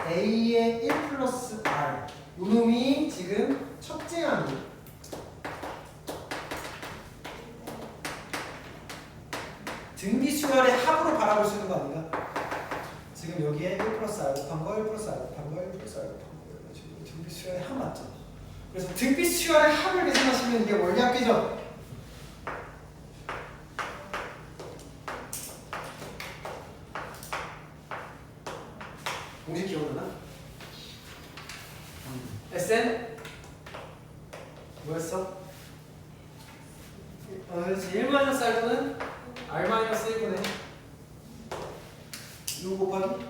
A의 1 플러스 R 요 놈이 지금 첫째 항이 등비수열의 합으로 바라볼 수 있는 거 아닌가? 지금 여기에 1 플러스 R 곱한 거, 1 플러스 R 곱한 거, 1 플러스 R 곱한 거 지금 등비수열의 합 맞죠? 그래서 등비수열의 합을 계산하시면 이게 원리합계죠? 공식 기억나나? SN? 뭐였어? 그렇지. 1-R는 R-1분의 U 곱하기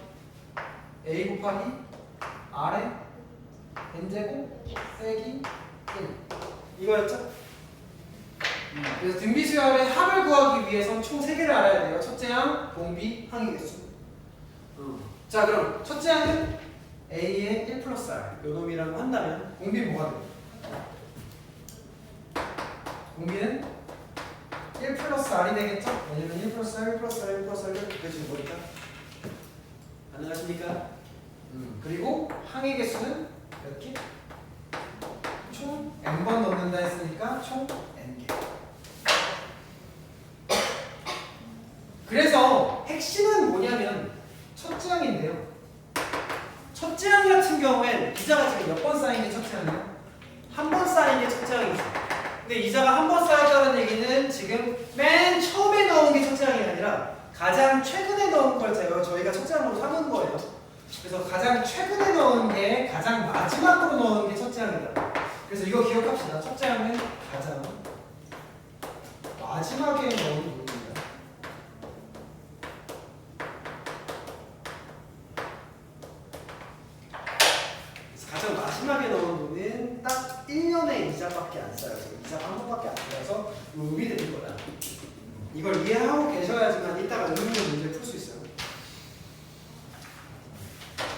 A 곱하기 R의 N제곱 빼기 1 이거였죠? 그래서 등비수열의 합을 구하기 위해서 총 3개를 알아야 돼요. 첫째 항, 공비, 항의 개수. 자, 그럼 첫째 항은 A의 1 플러스 R 요 놈이라고 한다면 공비는 뭐가 돼요? 공비는 1 플러스 R이 되겠죠? 왜냐면 1 플러스 R, 1 플러스 R, 1 플러스 R을 곱해주는 거니까. 가능하십니까? 그리고 항의 개수는 몇 개? 총 n번 넣는다 했으니까 총 n개. 그래서 핵심은 뭐냐면 첫째 항인데요. 첫째 항 같은 경우엔 이자가 지금 몇 번 쌓인 게 첫째 항이에요? 한 번 쌓인 게 첫째 항이죠. 근데 이자가 한 번 쌓였다는 얘기는 지금 맨 처음에 넣은 게 첫째 항이 아니라 가장 최근에 넣은 걸 저희가 첫째 항으로 삼은 거예요. 그래서 가장 최근에 넣은 게 가장 마지막으로 넣은 게 첫째 항이다. 그래서 이거 기억합시다. 첫째 항은 가장 마지막에 넣은 부분입니다. 그래서 가장 마지막에 넣은 돈은 딱 1년의 이자밖에 안 쌓여서 이자가 한 번밖에 안 쌓여서 의미 되는 거다. 이걸 이해하고 계셔야지만 이따가 능력 문제 풀 수 있어요.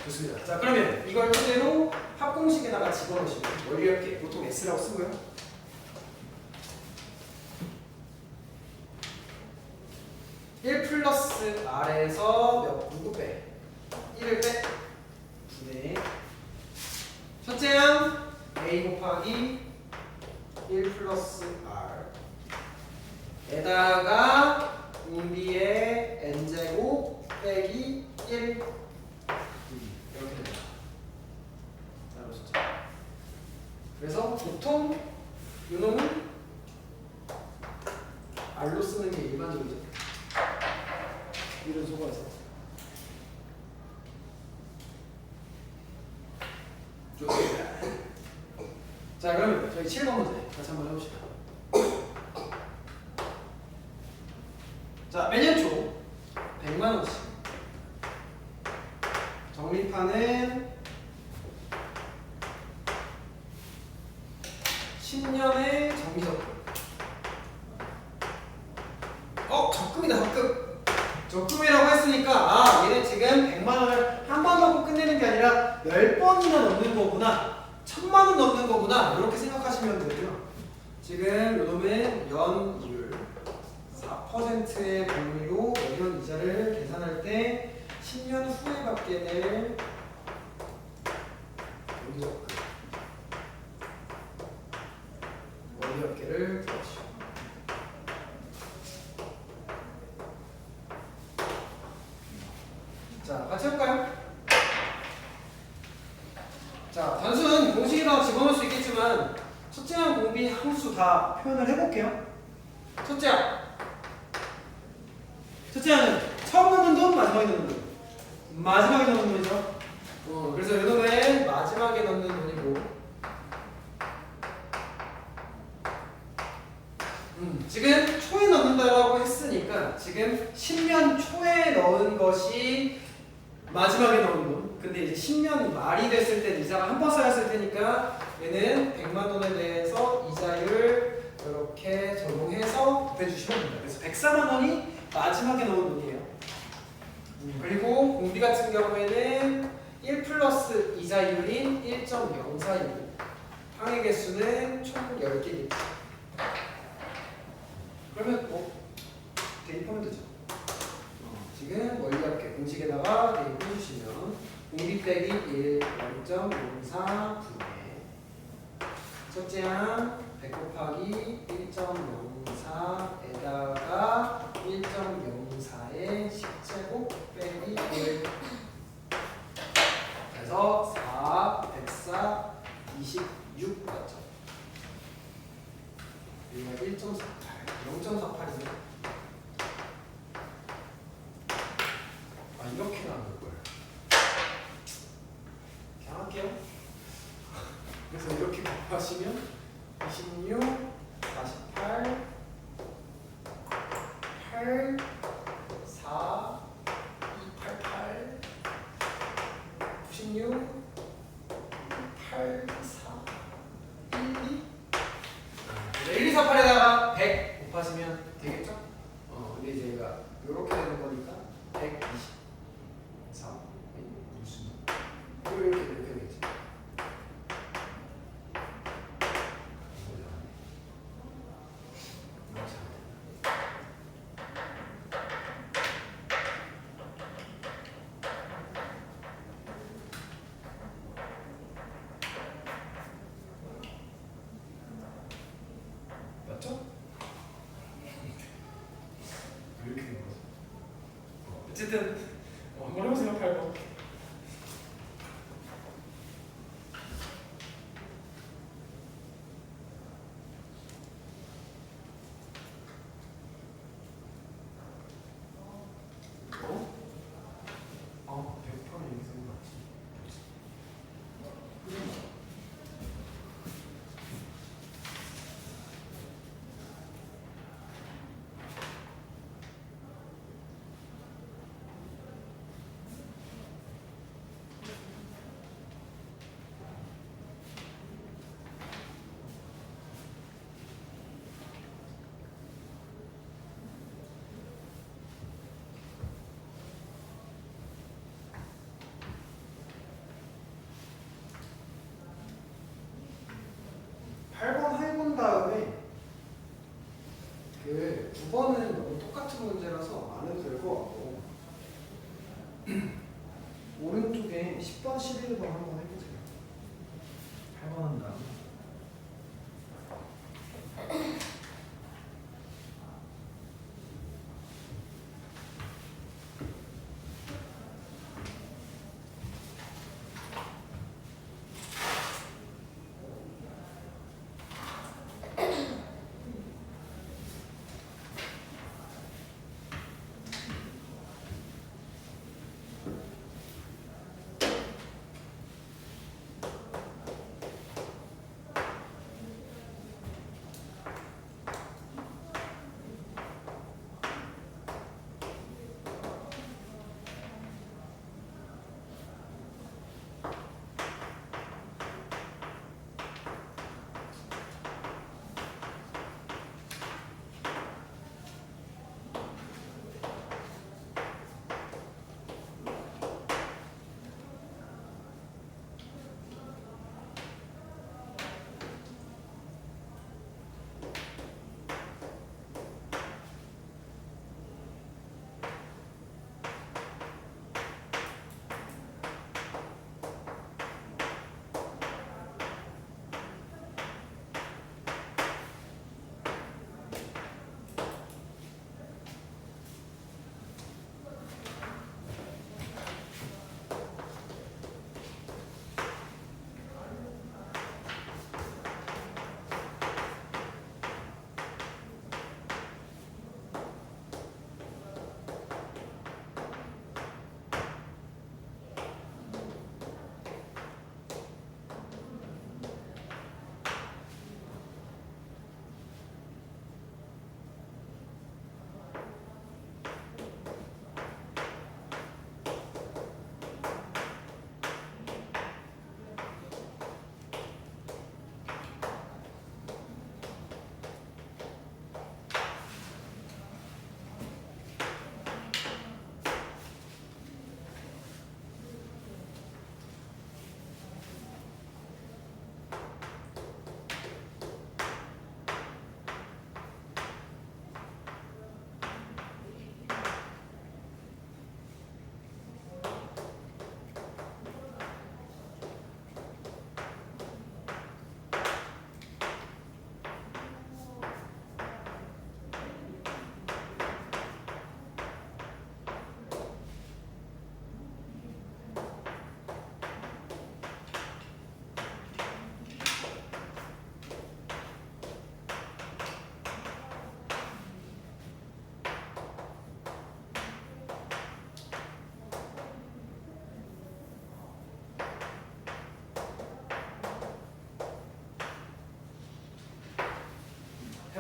좋습니다. 자, 그러면 이걸 토대로 합공식에다가 집어넣으시면 원리합계 보통 S라고 쓰고요. (1 플러스 R에서 누구 빼? 1을 빼? 분의 첫째 항 A 곱하기 1 플러스 R 에다가 공비의 n제곱 빼기 1 이렇게 됩니다. 알았죠? 수고해서. 좋습니다. 자, 그러면 저희 7번 문제 같이 한번 해봅시다. 자, 매년 초 100만 원씩 적립하는 10년의 정기적금. 적금이다, 적금. 적금이라고 했으니까 얘는 지금 100만 원을 한 번 넣고 끝내는 게 아니라 10번이나 넣는 거구나. 1000만 원 넣는 거구나. 이렇게 생각하시면 되고요. 지금 요놈은 연율 4%의 복리로 매년 이자를 계산할 때 10년 후에 받게 될 정기적금 원리업계를 구하시오. 자, 같이 해볼까요? 자, 단순 공식에다가 집어넣을 수 있겠지만 첫째랑 공비 함수 다 표현을 해볼게요. 첫째는 처음 넣는 돈, 마지막에 넣는 돈. 마지막에 넣는 돈이죠. 그래서 이놈은 마지막에 넣는 돈이고, 지금 초에 넣는다라고 했으니까 지금 10년 초에 넣은 것이 마지막에 넣은 돈. 근데 이제 10년 말이 됐을 때 이자가 한 번 쌓였을 테니까 얘는 100만 원에 대해서 이자율 이렇게 적용해서 곱해주시면 됩니다. 그래서 104만 원이 마지막에 넣은 돈이에요. 그리고 공비 같은 경우에는 1 플러스 이자율인 1.04이고 항해 개수는 총 10개겠지. 그러면 대입하면 되죠. 지금 원리합계 공식에다가 대입해 주시면 공비 빼기 1 0.04 분의 첫째 항 100 곱하기 1.04에다가 1.04의 10제곱 빼기 1 그래서 4, 104, 26 맞죠? 여기가 1.48, 0.48이네. 이렇게 나눌 거예요. 그냥 할게요. 그래서 이렇게 곱하시면 26, 48, 8, 4, 288, 96, 8, 4, 1, 2. 1, 2, 4, 8에다가 100 곱하시면 되겠죠? 근데 이제 얘가 이렇게 되는 거니까 120. 이렇게 되겠지. 맞죠? 이렇게 된 거죠. 어쨌든 한번 해보세요, 8번. 다음에 그 9번은 너무 똑같은 문제라서 안 해도 될 것 같고 오른쪽에 10번, 11번 한번 해보세요. 8번 한 다음에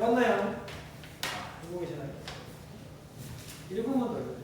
껐나요? 보고 계시나요? 1분만 더 해요.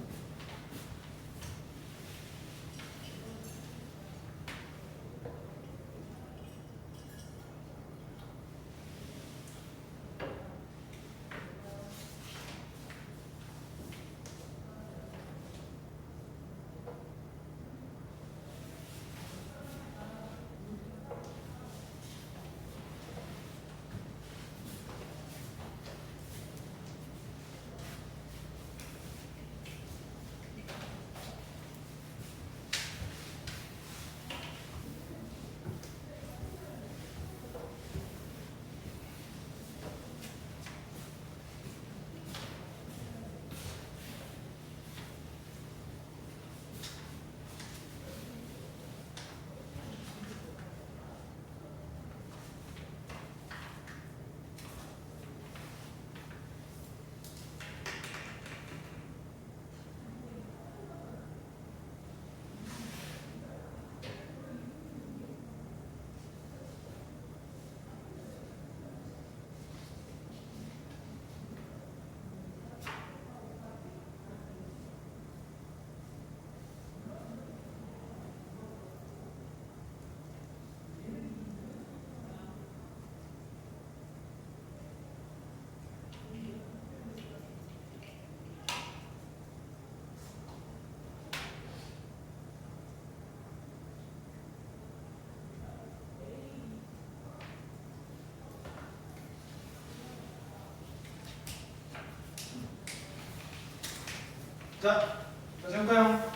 자, 다시 해볼까요?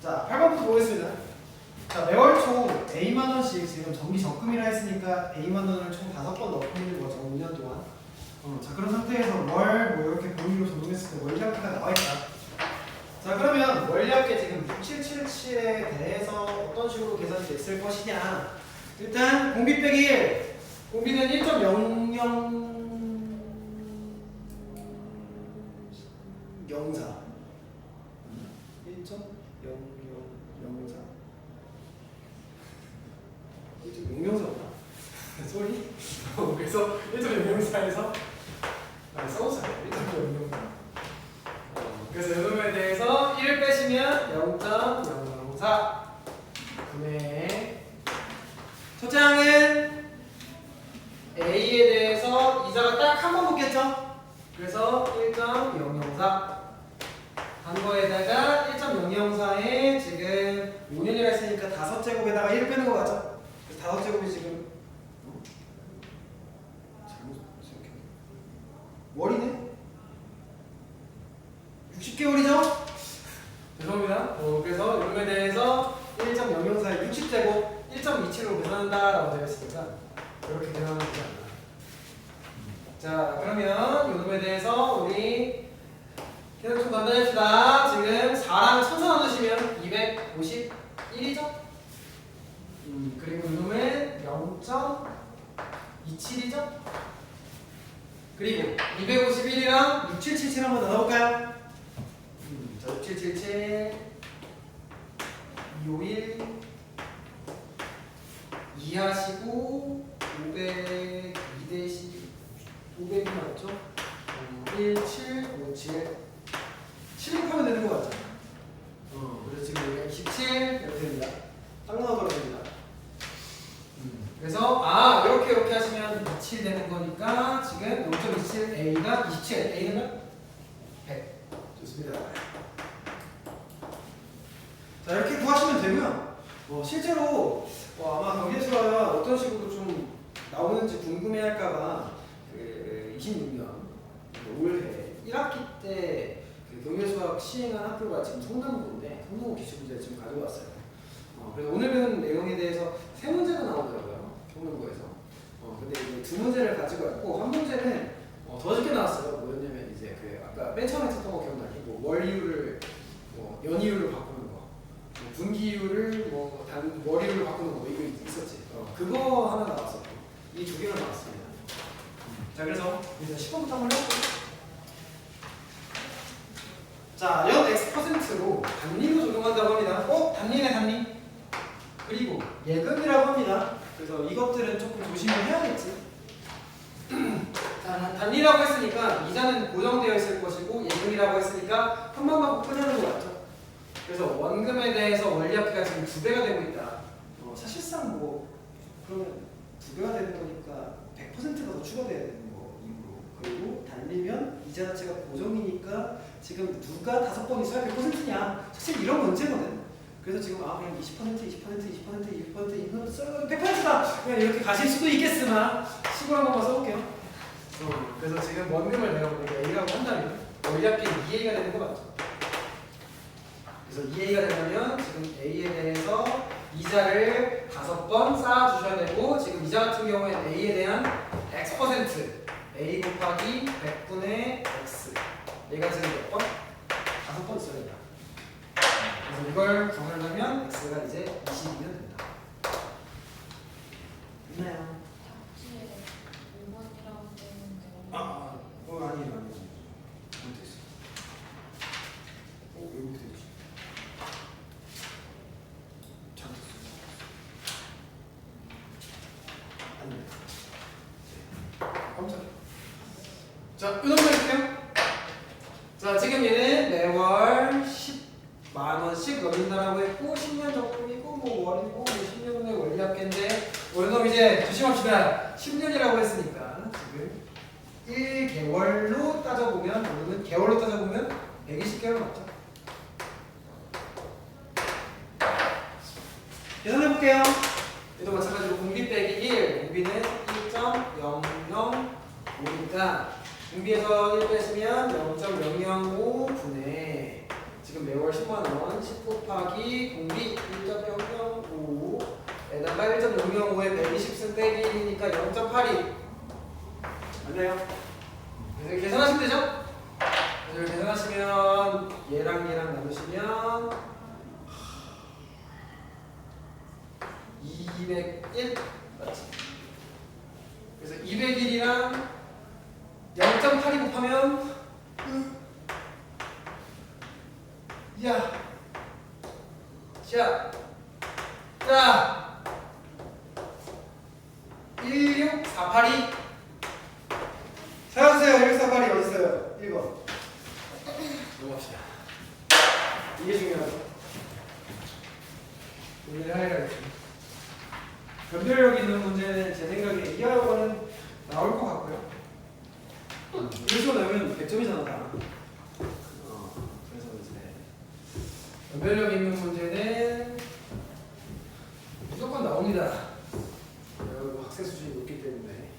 자, 8번부터 보겠습니다. 자, 매월 초 A만 원씩 지금 정기 적금이라 했으니까 A만 원을 총 5번 넣고 있는 거죠, 5년 동안. 자, 그런 상태에서 월 뭐 이렇게 범위로 적용했을 때 원리합계가 나와 있다. 자, 그러면 원리합계 지금 6777에 대해서 어떤 식으로 계산이 됐을 것이냐? 일단 공비 빼기 1. 공비는 1.0004. 1.0004. 1.004였나? 소리? 그래서 1.004에서 써보세요. 1.004. 그래서 요놈에 대해서 1을 빼시면 0.004. 분의 첫째 항은 A에 대해서 이자가 딱 한 번 붙겠죠? 그래서 1.004. 한 거에다가 1.004에 지금 5년이라 했으니까 5제곱에다가 1을 빼는 거 같죠? 그래서 5제곱이 지금 잘못 생각했네. 월이네? 60개월이죠? 죄송합니다. 그래서 요금에 대해서 1.004에 60제곱 1.27로 계산한다 라고 되어 있으니까 이렇게 계산하면 되지 않나. 자, 그러면 요금에 대해서 우리 계속 좀 간단합시다. 지금 4랑 1000 나누시면 251이죠? 그리고 요금은 0.27이죠? 그리고 251이랑 6777 한번 나눠볼까요? 자, 6777 251 2하시고 500 2대시 500이 맞죠? 1757 7하면 되는 거 같죠? 그래서 지금 여기가 27 이렇게 됩니다. 딱 나오도록 됩니다. 그래서 이렇게 하시면 27 되는 거니까 지금 0.27 A가 27 A는 100 좋습니다. 자, 이렇게 구하시면 되고요. 실제로 아마 경계수가 어떤 식으로 좀 나오는지 궁금해할까봐 그 26년 올해 1학기 때 그 경계수학 시행한 학교가 지금 성남고인데 성남고 기출문제 지금 가져왔어요. 그래서 오늘 배운 내용에 대해서 3문제가 나오더라고요. 성남고에서. 근데 이제 2문제를 가지고 왔고 한 문제는 더 쉽게 나왔어요. 뭐였냐면 이제 그 아까 맨 처음에 했던 거 기억나니? 월 이율을 연 이율로 바꾸는 거, 분기 이율을 월 이율로 바꾸는 거 이거 있었지. 그거 하나 나왔었고 이 2개가 나왔습니다. 자, 그래서 이제 10번부터 한번 해볼게요. 자, 연 X%로 단리로 적용한다고 합니다. 단리네 단리. 그리고 예금이라고 합니다. 그래서 이것들은 조금 조심을 해야겠지. 자, 단위라고 했으니까 이자는 고정되어 있을 것이고 예금이라고 했으니까 한 번만 꼭 끝내는 거 맞죠? 그래서 원금에 대해서 원리합계가 지금 2배가 되고 있다. 사실상 뭐 그러면 2배가 되는 거니까 100%가 더 추가돼야 되는 거 이후로. 그리고 달리면 이자 자체가 고정이니까 지금 누가 5번 있어야 100%냐? 사실 이런 문제거든. 그래서 지금 그냥 20% 써가지고 100%다! 그냥 이렇게 가실 수도 있겠으나 식으로 한 번만 써볼게요. 그래서 지금 원금을 내가 보니까 A라고 한다면 원리합계 2A가 되는 거 맞죠? 그래서 2A가 되려면 지금 A에 대해서 이자를 5번 쌓아주셔야 되고 지금 이자 같은 경우에는 A에 대한 X% A 곱하기 100분의 X 얘가 지금 몇 번? 5번 있어야 된다. 그래서 이걸 구하려면 X가 이제 20이면 된다. 됐나요? 아니에요. 잘못돼 있어. 왜 이렇게 되지? 잘못됐어. 안 돼. 깜짝이야. 자, 이 정도 해볼게요. 자, 지금 얘는 매월 10만 원씩 넣는다라고 했고 10년 적금이고 뭐 월이고 뭐 10년 후에 원리합계인데 월금 이제 조심합시다. 10년이라고 했으니까 지금 1개월로 따져보면 오늘은 개월로 따져보면 120개월 맞죠? 계산해볼게요. 얘도 마찬가지로 공비 빼기 1 공비는 1.005니까 공비에서 1 빼시면 0.005분의 지금 매월 10만원 10 곱하기 공비 1.005 에다가 1.005에 120승 빼기 1이니까 0.82 맞나요? 그래서 계산하시면 되죠? 그래서 계산하시면 얘랑 얘랑 나누시면 201 맞지? 그래서 201이랑 0.82 곱하면 야, 자, 16482 찾아주세요. 16482 어딨어요? 1번 넘어갑시다. 이게 중요하죠. 오늘 하이라이트 변별력 있는 문제는 제 생각에 이하여과는 나올 것 같고요. 이거 나오면 100점이잖아 다. 그래서 이제 변별력 있는 문제는 무조건 나옵니다. 여러분 학생 수준이 높기 때문에.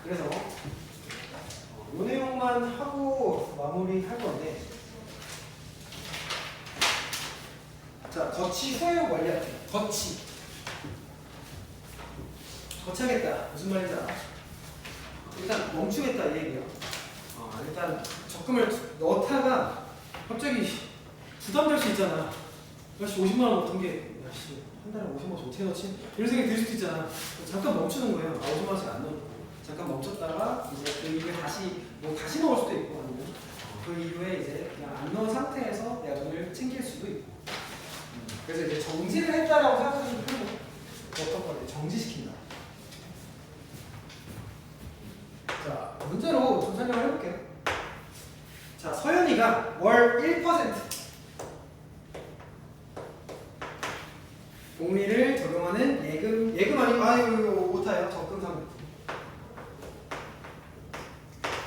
그래서 이 내용만 하고 마무리할 건데, 자 거치 후에 원리합계. 거치하겠다 무슨 말인지 알아? 일단 멈추겠다 이 얘기야. 일단 적금을 넣다가 갑자기 부담될 수 있잖아. 야씨 50만 원 넣던 게 야씨 한 달에 50만 원 어떻게 넣지? 이런 생각이 들 수도 있잖아. 잠깐 멈추는 거예요. 50만 원씩 안 넣고 잠깐 멈췄다가 이제 그 이후에 다시 넣을 수도 있고 아니면 그 이후에 이제 그냥 안 넣은 상태에서 내가 돈을 챙길 수도 있고. 그래서 이제 정지를 했다라고 생각하시면 되고 어떤 거를 정지시킨다. 자 문제로 좀 설명을 해볼게요. 자 서연이가 월 1% 복리를 적용하는 예금 아니고 오타예요. 적금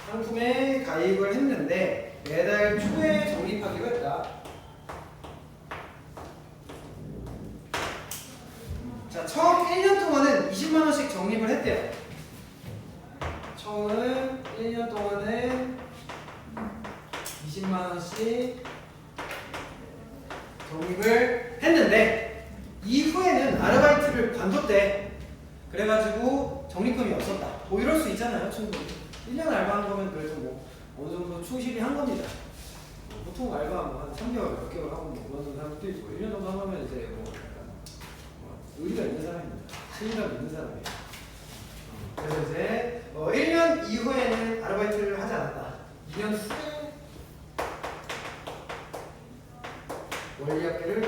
상품에 가입을 했는데 매달 초에 적립하기로 했다. 자 처음 1년 동안은 20만 원씩 적립을 했대요. 처음 1년 동안은 20만 원씩 적립을 했는데 이후에는 아르바이트를 관뒀대. 그래가지고 적립금이 없었다. 뭐 이럴 수 있잖아요, 충분히. 1년 알바한 거면 그래도 뭐 어느 정도 충실히 한 겁니다. 보통 알바 뭐 한 3개월, 몇 개월 하고 뭐 그런 사람도 있고 1년 정도 하면 이제 뭐 약간 의리가 있는 사람입니다. 책임감 있는 사람이에요. 그래서 이제 1년 이후에는 아르바이트를 하지 않았다. 2년 후에 원리합계를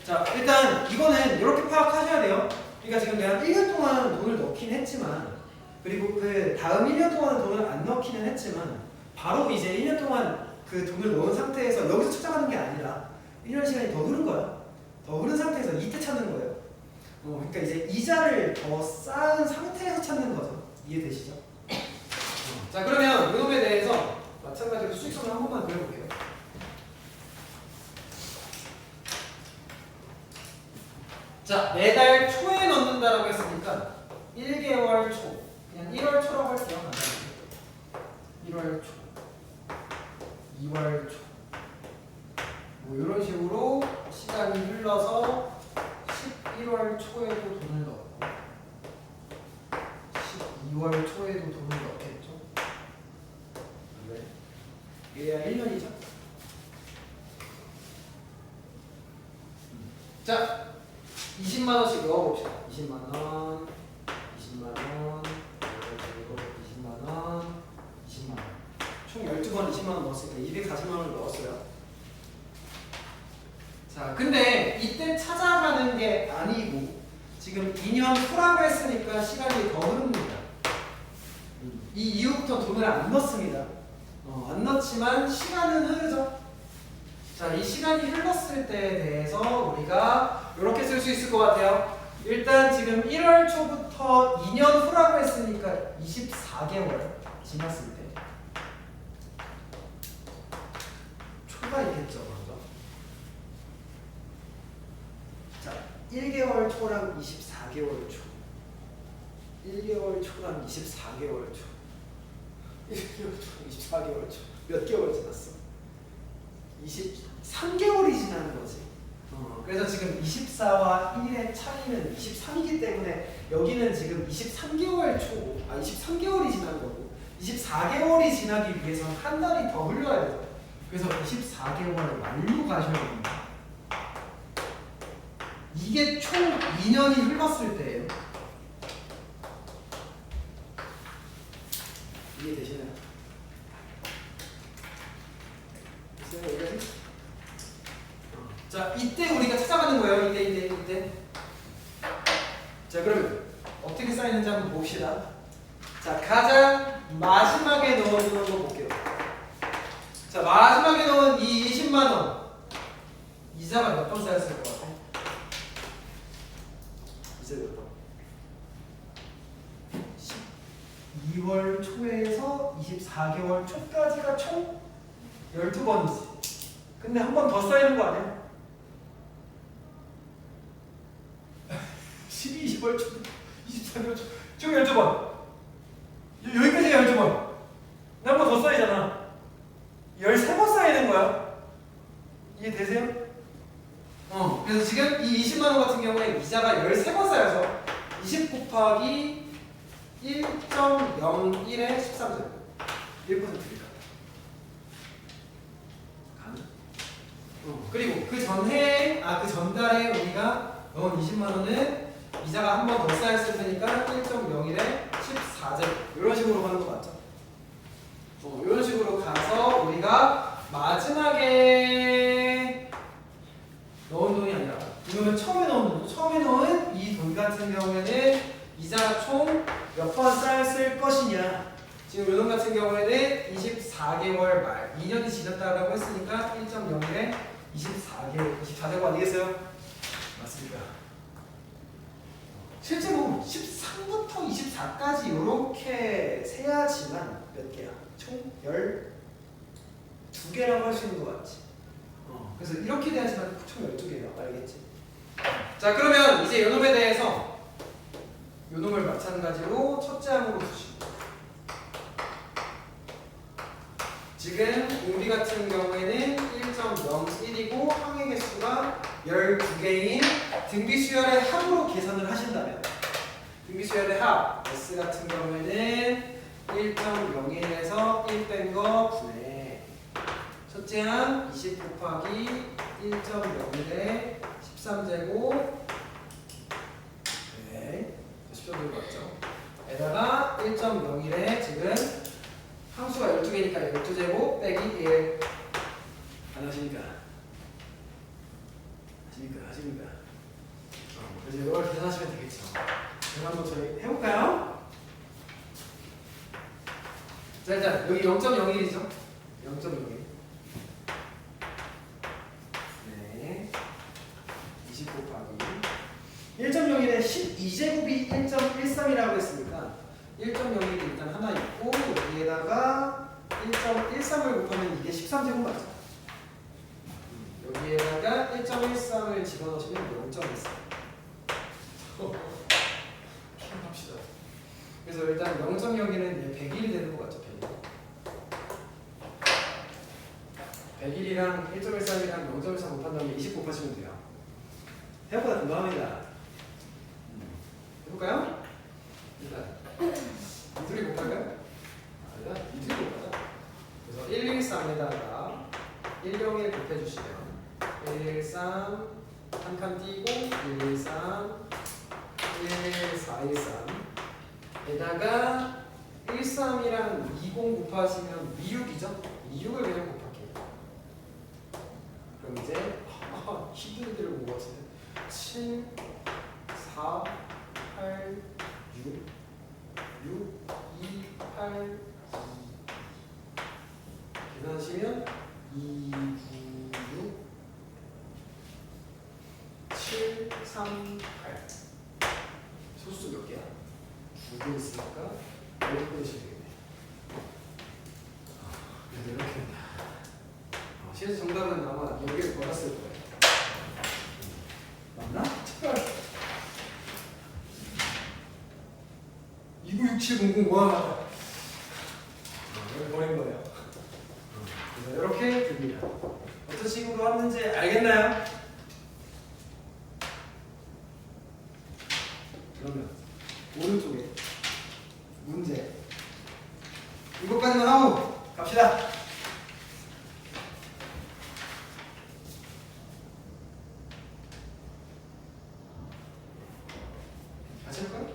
자, 일단 이거는 이렇게 파악하셔야 돼요. 그러니까 지금 내가 1년 동안 돈을 넣긴 했지만, 그리고 그 다음 1년 동안 돈을 안 넣기는 했지만, 바로 이제 1년 동안 그 돈을 넣은 상태에서 여기서 찾아가는 게 아니라 1년 시간이 더 흐른 거야. 더 흐른 상태에서 이때 찾는 거예요. 그러니까 이제 이자를 더 쌓은 상태에서 찾는 거죠. 이해되시죠? 자, 그러면 이놈에 대해서 마찬가지로 수익성을 한 번만 그려볼게요. 자, 매달 초에 넣는다라고 했으니까 1개월 초, 그냥 1월 초라고 할게요. 1월 초, 2월 초, 뭐 이런 식으로 시간이 흘러서 11월 초에도 돈을 넣었고 12월 초에도 돈을 넣겠죠. 왜? 이래야 1년이죠. 자, 20만 원씩 넣어봅시다. 20만 원, 20만 원, 20만 원, 20만 원. 총 12번 20만 원 넣었으니까 240만 원을 넣었어요. 자, 근데 이때 찾아가는 게 아니고 지금 2년 후라고 했으니까 시간이 더 흐릅니다. 이 이후부터 돈을 안 넣습니다. 안 넣지만 시간은 흐르죠. 자, 이 시간이 흘렀을 때에 대해서 우리가 이렇게 쓸 수 있을 것 같아요. 일단 지금 1월 초부터 2년 후라고 했으니까 24개월 지났을 때 초가 있겠죠, 먼저. 자, 1개월 초랑 24개월 초, 1개월 초랑 24개월 초, 1개월 초랑 24개월 초, 몇 개월 지났어? 23개월이 지나는 거지. 그래서 지금 24와 1의 차이는 23이기 때문에 여기는 지금 23개월 초, 23개월이 지난 거고 24개월이 지나기 위해서는 한 달이 더 흘러야 돼요. 그래서 24개월 만로 가셔야 됩니다. 이게 총 2년이 흘렀을 때예요. 이해되시나요? 됐어요? 자, 이때 우리가 찾아가는 거예요. 이때. 자, 그러면 어떻게 쌓이는지 한번 봅시다. 자, 가장 마지막에 넣어주는 거 볼게요. 자, 마지막에 넣은 이 20만 원 이자가 몇 번 쌓였을 것 같아? 이제 몇 번? 12월 초에서 24개월 초까지가 총 12번이지. 근데 한 번 더 쌓이는 거 아니야? 12월 초, 24개월 초, 총 12번. 여기까지가 12번. 한 번 더 쌓이잖아. 13번 쌓이는 거야. 이해되세요? 그래서 지금 이 20만 원 같은 경우에 이자가 13번 쌓여서 20 곱하기 1.01에 13제곱 1%니까 가능? 그리고 그 전해, 그 전달에 우리가 넣은 20만 원은 이자가 한 번 더 쌓였을 테니까 1.01에 14제곱 이런 식으로 가는 거 맞죠? 이런 식으로 가서 우리가 마지막에 넣은 돈이 아니라 이거는 처음에 넣은 돈, 처음에 넣은 이 돈 같은 경우에는 이자가 총 몇 번 쌓였을 것이냐. 지금 이 돈 같은 경우에는 24개월 말 2년이 지났다고 했으니까 1.01에 24제곱 아니겠어요? 맞습니다. 실제로 13부터 24까지 이렇게 세야지만 몇 개야? 총 12개라고 할 수 있는 거 맞지? 그래서 이렇게 돼야지만 총 12개예요. 알겠지? 자, 그러면 이제 요놈에 대해서 요놈을 마찬가지로 첫째 항으로 두시고 지금 공비 같은 경우에는 1.01이고 항의 개수가 12개인 등비 수열의 합으로 계산을 하신다면 등비 수열의 합 S 같은 경우에는 1.01에서 1 뺀 거 분해 첫째 항 20 곱하기 1.01에 13제곱 네 10제곱 맞죠? 에다가 1.01에 지금 항수가 12개니까 12제곱 빼기 1 안 하시니까
아십니까? 그래서 이걸 계산하시면 되겠죠. 그럼 한번 저희 해볼까요? 자, 일단 여기 0.01이죠? 0.01. 네. 20 곱하기 1.01에 12제곱이 1.13이라고 했으니까 1.01이 일단 하나 있고 여기에다가 1.13을 곱하면 이게 13제곱 맞죠? 여기에다가 1.13을 집어넣으시면 0.13. 합시다. 그래서 일단 0.01은 100일이 되는 것 같죠? 100일이랑 1.13이랑 0.13 곱한 다음에 20 곱하시면 돼요. 생각보다 금방합니다. 해볼까요? 일단 이둘이 곱할까요? 아니다. 이둘이 곱하자. 그래서 113에다가 101 곱해주시면 113 한 칸 띄고 113 1413 에다가 13이랑 20 곱하시면 26이죠? 26을 그냥 곱할게요. 그럼 이제 히든들을 본 것 같은데 7 4 8 6 6 2 8 2 계산하시면 2 9 6 7 3 8 소수 몇 개야? 2개 있으니까 10개씩 되겠네. 그래도 이렇게 실제 정답은 아마 10개를 받았을 거예요. 맞나? 296700 와. 여기 버린 거예요. 그래서 이렇게 됩니다. 어떤 식으로 하는지 알겠나요? 그러면 오른쪽에 문제 이것까지만 하고 갑시다. 같이 할까요?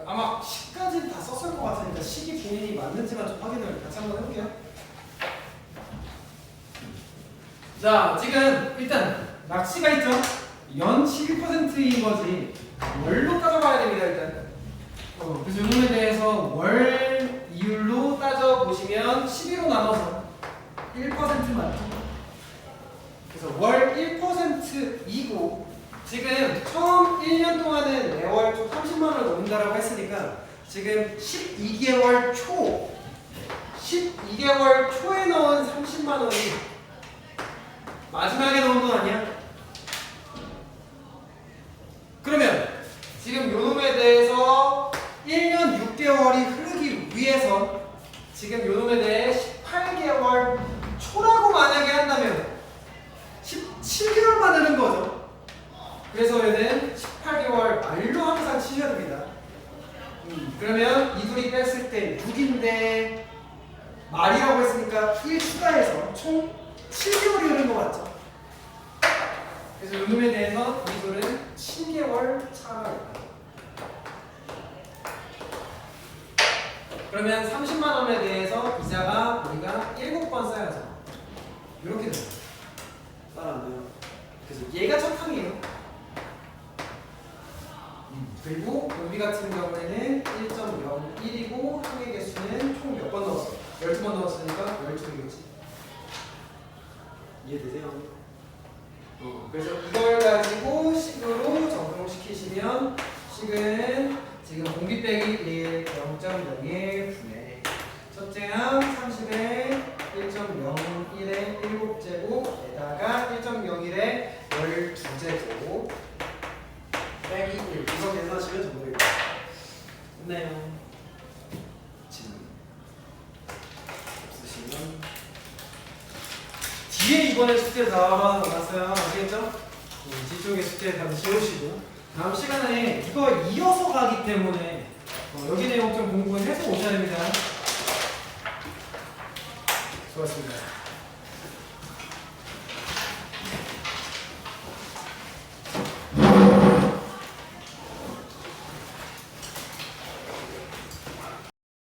아마 10까지는 다 썼을 것 같으니까 식이 본인이 맞는지만 좀 확인을 같이 한번 해볼게요. 자, 지금 일단 낚시가 있죠? 연치 1%인 거지 월로 따져봐야 됩니다. 일단 그래서 요놈에 대해서 월 이율로 따져보시면 12로 나눠서 1%만 그래서 월 1%이고 지금 처음 1년 동안은 매월 총 30만 원을 넣는다라고 했으니까 지금 12개월 초에 넣은 30만 원이 마지막에 넣은 돈 아니야? 그러면 지금 요놈에 대해서 1년 6개월이 흐르기 위해서 지금 요놈에 대해 18개월 초라고 만약에 한다면 17개월만 흐른 거죠. 그래서 얘는 18개월 말로 항상 치셔야 됩니다. 그러면 이 둘이 뺐을 때 6인데 말이라고 했으니까 1 추가해서 총 7개월이 흐른 거 맞죠? 그래서 요놈에 대해서 이 둘은 7개월 차가 있다. 그러면 30만 원에 대해서 이자가 우리가 7번 쌓여서 이렇게 됩니다. 따라안돼요. 그래서 얘가 첫 항이에요. 그리고 여기 같은 경우에는 1.01이고 항의 개수는 총 몇 번 넣었어? 12번 넣었으니까 12개겠지. 이해되세요? 그래서 이걸 가지고 식으로 적용시키면
치시면 식은 지금 공비 빼기 1, 0.01 분의 첫째 항 30에 1.01의 7제곱에다가 1.01의 12제곱 빼기 1
이거 계산하시면 정답입니다.
됐나요?
질문 없으시면
뒤에 이번에 숙제 다 나왔어요. 아시겠죠? 뒤쪽에 숙제 다 지우시고 다음 시간에 이거 이어서 가기 때문에 여기 내용 좀 공부해서 오셔야 됩니다. 수고하셨습니다.